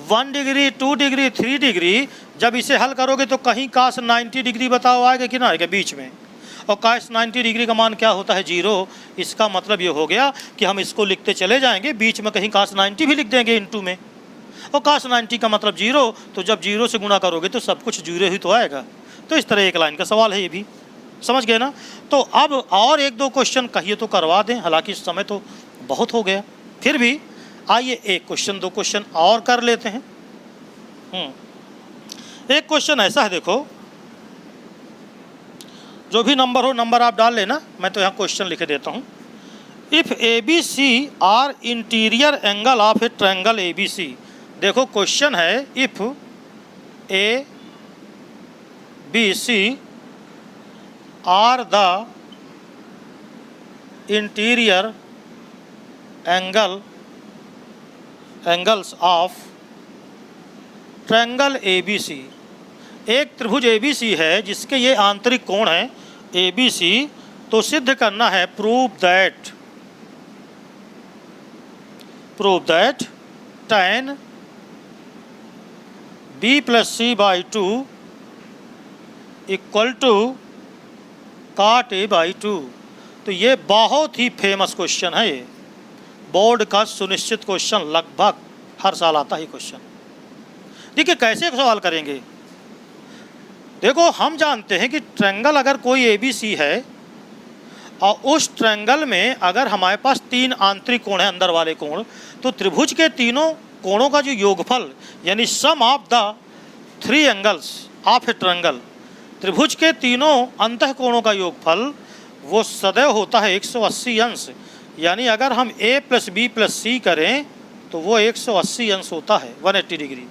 1 डिग्री, 2 डिग्री, 3 डिग्री, जब इसे हल करोगे तो कहीं cos 90 डिग्री बताओ आएगा कि ना आएगा? बीच में। और cos 90 डिग्री का मान क्या होता है? 0। इसका मतलब ये हो गया कि हम इसको लिखते चले जाएंगे, बीच में कहीं cos 90 भी लिख देंगे इंटू में, और cos 90 का मतलब 0। तो जब 0 से गुणा करोगे तो सब कुछ 0 ही तो आएगा। तो इस तरह एक लाइन का सवाल है ये भी, समझ गए ना? तो अब और 1-2 क्वेश्चन कहिए तो करवा दें, हालांकि इस समय तो बहुत हो गया, फिर भी आइए 1 क्वेश्चन 2 क्वेश्चन और कर लेते हैं। एक क्वेश्चन ऐसा है, देखो जो भी नंबर हो नंबर आप डाल लेना, मैं तो यहाँ क्वेश्चन लिख देता हूँ। If ABC are interior angle of a triangle ABC। देखो क्वेश्चन है if ABC are the interior angles of triangle ABC। एक त्रिभुज ABC है जिसके ये आंतरिक कोण है ABC, तो सिद्ध करना है prove that tan B+C/2 equal to cot A/2। तो ये बहुत ही फेमस क्वेश्चन है, ये बोर्ड का सुनिश्चित क्वेश्चन, लगभग हर साल आता है क्वेश्चन। देखिए कैसे सवाल करेंगे। देखो हम जानते हैं कि ट्रायंगल अगर कोई ABC है और उस ट्रायंगल में अगर हमारे पास 3 आंतरिक कोण हैं, अंदर वाले कोण, तो त्रिभुज के तीनों कोणों का जो योगफल यानी sum of the 3 angles of a triangle, त्रिभुज के तीनों अंतः कोणों का योगफल वो सदैव होता है 180 अंश। यानी अगर हम A+B+C करें तो वो 180 अंश होता है, 180 डिग्री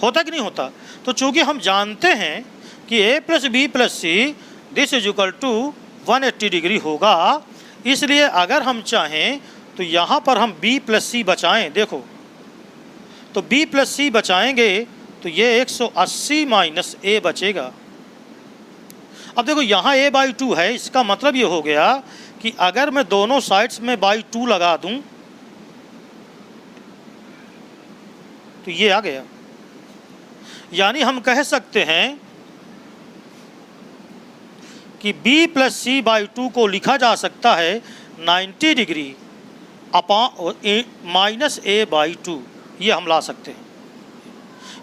होता कि नहीं होता? तो चूँकि हम जानते हैं कि A+B+C this is equal to 180 degree होगा, इसलिए अगर हम चाहें तो यहाँ पर हम B+C बचाएं। देखो तो B+C बचाएंगे तो ये 180 माइनस A बचेगा। अब देखो यहाँ A/2 है, इसका मतलब ये हो गया कि अगर मैं दोनों साइड्स में /2 लगा दूं तो ये आ गया। यानी हम कह सकते हैं कि b प्लस सी बाई 2 को लिखा जा सकता है 90 डिग्री माइनस a बाई 2, ये हम ला सकते हैं।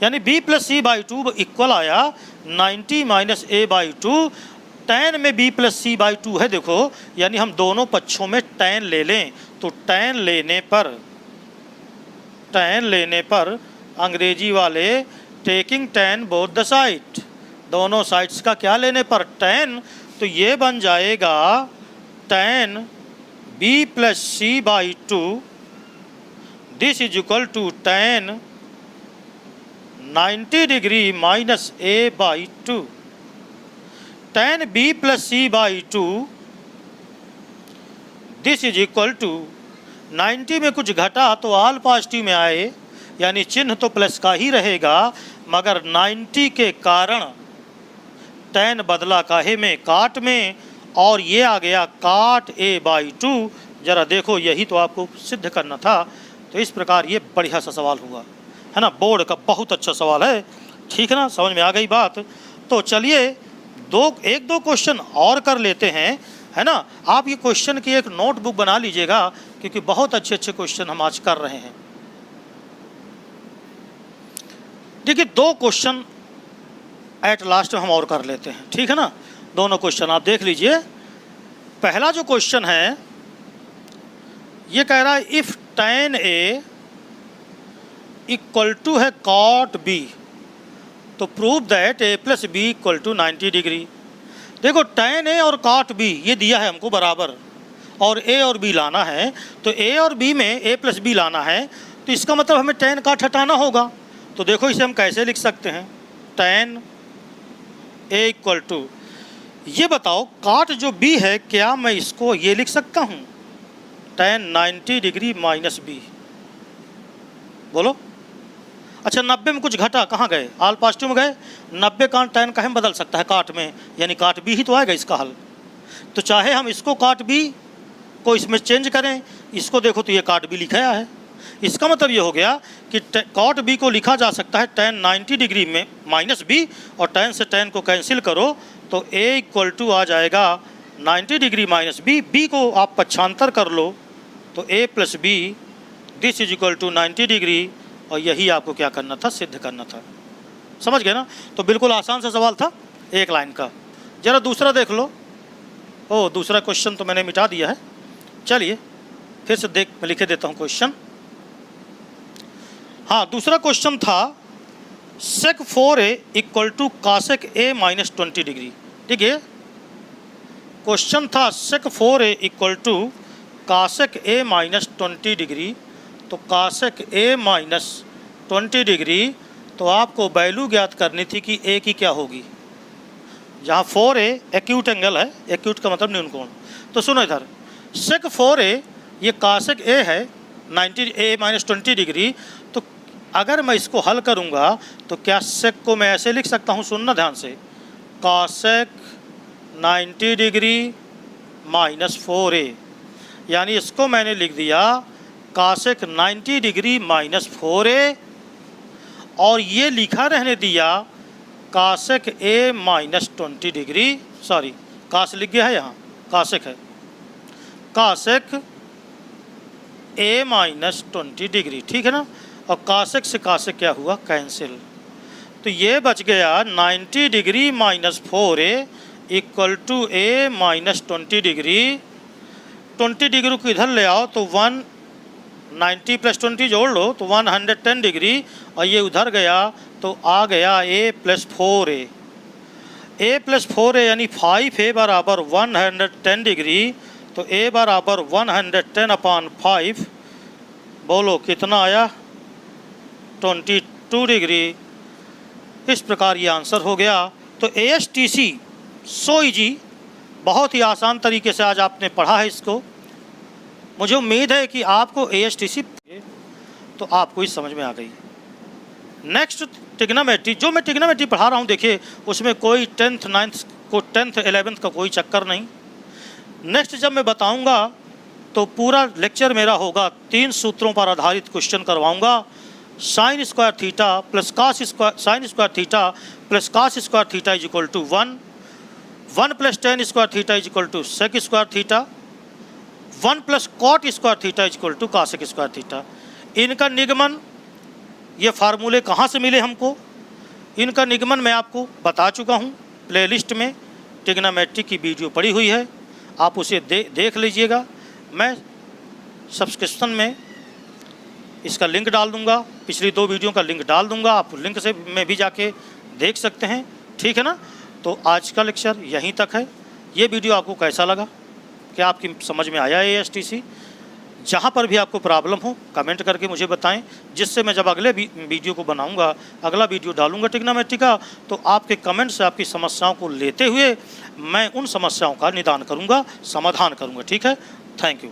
यानी b plus C by 2 equal आया 90 माइनस a बाई 2। tan में b प्लस सी बाई 2 है, देखो, यानी हम दोनों पक्षों में tan ले लें तो tan लेने पर अंग्रेजी वाले taking tan both the side, दोनों साइड्स का क्या लेने पर tan, तो ये बन जाएगा tan b plus C by 2 this is equal to tan 90 degree minus a by 2। tan b plus C by 2 this is equal to 90 में कुछ घटा तो ऑल पॉजिटिव में आए, यानी चिन्ह तो प्लस का ही रहेगा, मगर 90 के कारण tan बदला काहे में, काट में, और ये आ गया काट a बाई 2। जरा देखो, यही तो आपको सिद्ध करना था। तो इस प्रकार ये बढ़िया सा सवाल हुआ है ना, बोर्ड का बहुत अच्छा सवाल है। ठीक है ना, समझ में आ गई बात। तो चलिए एक दो क्वेश्चन और कर लेते हैं, है ना। आप ये क्वेश्चन की एक नोटबुक बना लीजिएगा, क्योंकि बहुत अच्छे अच्छे क्वेश्चन हम आज कर रहे हैं। देखिए, दो क्वेश्चन एट लास्ट में हम और कर लेते हैं, ठीक है ना। दोनों क्वेश्चन आप देख लीजिए। पहला जो क्वेश्चन है ये कह रहा है if tan a equal to है cot b तो prove that a plus B equal to 90 degree. देखो, tan a और cot b ये दिया है हमको बराबर, और a और b लाना है, तो a और b में a प्लस बी लाना है, तो इसका मतलब हमें tan cot हटाना होगा। तो देखो, इसे हम कैसे लिख सकते हैं, tan a इक्वल टू, ये बताओ cot जो b है, क्या मैं इसको ये लिख सकता हूँ tan 90 डिग्री माइनस b, बोलो। अच्छा, 90 में कुछ घटा, कहाँ गए, ऑल पॉजिटिव में गए, 90 का tan कहीं बदल सकता है काट में, यानी काट b ही तो आएगा इसका हल। तो चाहे हम इसको काट b को इसमें चेंज करें, इसको देखो तो ये काट b लिखाया है, इसका मतलब ये हो गया कि कॉट b को लिखा जा सकता है tan 90 डिग्री में माइनस b, और tan से tan को कैंसिल करो तो a इक्वल टू आ जाएगा 90 डिग्री माइनस b। b को आप पक्षांतर कर लो तो a plus B this is equal to 90 degree, और यही आपको क्या करना था, सिद्ध करना था। समझ गए ना। तो बिल्कुल आसान सा सवाल था, एक लाइन का। जरा दूसरा देख लो। ओ, दूसरा क्वेश्चन तो मैंने मिटा दिया है, चलिए फिर से मैं लिखे देता हूँ क्वेश्चन। हाँ, दूसरा क्वेश्चन था sec 4a equal to cosec a minus 20 degree. देखिए, क्वेश्चन था sec 4a equal to cosec a minus 20 degree. तो cosec a माइनस 20 डिग्री, तो आपको वैल्यू ज्ञात करनी थी कि a की क्या होगी। जहाँ 4a एक्यूट एंगल है, एक्यूट का मतलब न्यून कोण। तो सुनो इधर, sec 4a ये cosec a है 90 a माइनस 20 डिग्री। तो अगर मैं इसको हल करूँगा तो क्या sec को मैं ऐसे लिख सकता हूँ, सुनना ध्यान से, cosec 90 डिग्री माइनस 4a, यानी इसको मैंने लिख दिया cosec 90 डिग्री माइनस 4a, और ये लिखा रहने दिया cosec a minus 20 degree, sorry cos लिख गया है यहाँ, cosec है, cosec a माइनस 20 डिग्री, ठीक है ना। और cosec से cosec क्या हुआ, कैंसिल। तो ये बच गया 90 degree minus 4a equal to a minus 20 degree. 20 degree को इधर ले आओ तो 90 प्लस 20 जोड़ लो तो 110 डिग्री, और ये उधर गया तो आ गया a plus 4a। a plus 4a यानी 5a बराबर 110 डिग्री, तो a बराबर 110 अपॉन 5, बोलो कितना आया, 22 डिग्री। इस प्रकार ये आंसर हो गया। तो ASTC सो इजी, बहुत ही आसान तरीके से आज आपने पढ़ा है इसको। मुझे उम्मीद है कि आपको ASTC तो आपको ही समझ में आ गई। नेक्स्ट ट्रिग्नोमेट्री, जो मैं ट्रिग्नोमेट्री पढ़ा रहा हूँ, देखिए उसमें कोई 10th 9th को 10th 11th का कोई चक्कर नहीं। नेक्स्ट जब मैं बताऊँगा तो पूरा लेक्चर मेरा होगा 3 सूत्रों पर आधारित क्वेश्चन करवाऊँगा। Sine square theta plus cos square, sine square theta plus cos square theta is equal to 1, 1 + tan square theta is equal to sec square theta, 1 + cot square theta is equal to cosec square theta. इनका निगमन, ये फार्मूले कहाँ से मिले हमको, इनका निगमन मैं आपको बता चुका हूँ। प्लेलिस्ट में ट्रिग्नोमेट्री की वीडियो पड़ी हुई है, आप उसे देख लीजिएगा। मैं सब्सक्रिप्शन में इसका लिंक डाल दूंगा, पिछली 2 वीडियो का लिंक डाल दूंगा, आप लिंक से में भी जाके देख सकते हैं, ठीक है ना। तो आज का लेक्चर यहीं तक है। ये वीडियो आपको कैसा लगा, क्या आपकी समझ में आया ASTC? जहाँ पर भी आपको प्रॉब्लम हो कमेंट करके मुझे बताएं, जिससे मैं जब अगले वीडियो को बनाऊंगा, अगला वीडियो डालूंगा ट्रिग्नोमेट्री का, तो आपके कमेंट से आपकी समस्याओं को लेते हुए मैं उन समस्याओं का निदान करूंगा, समाधान करूंगा। ठीक है, थैंक यू।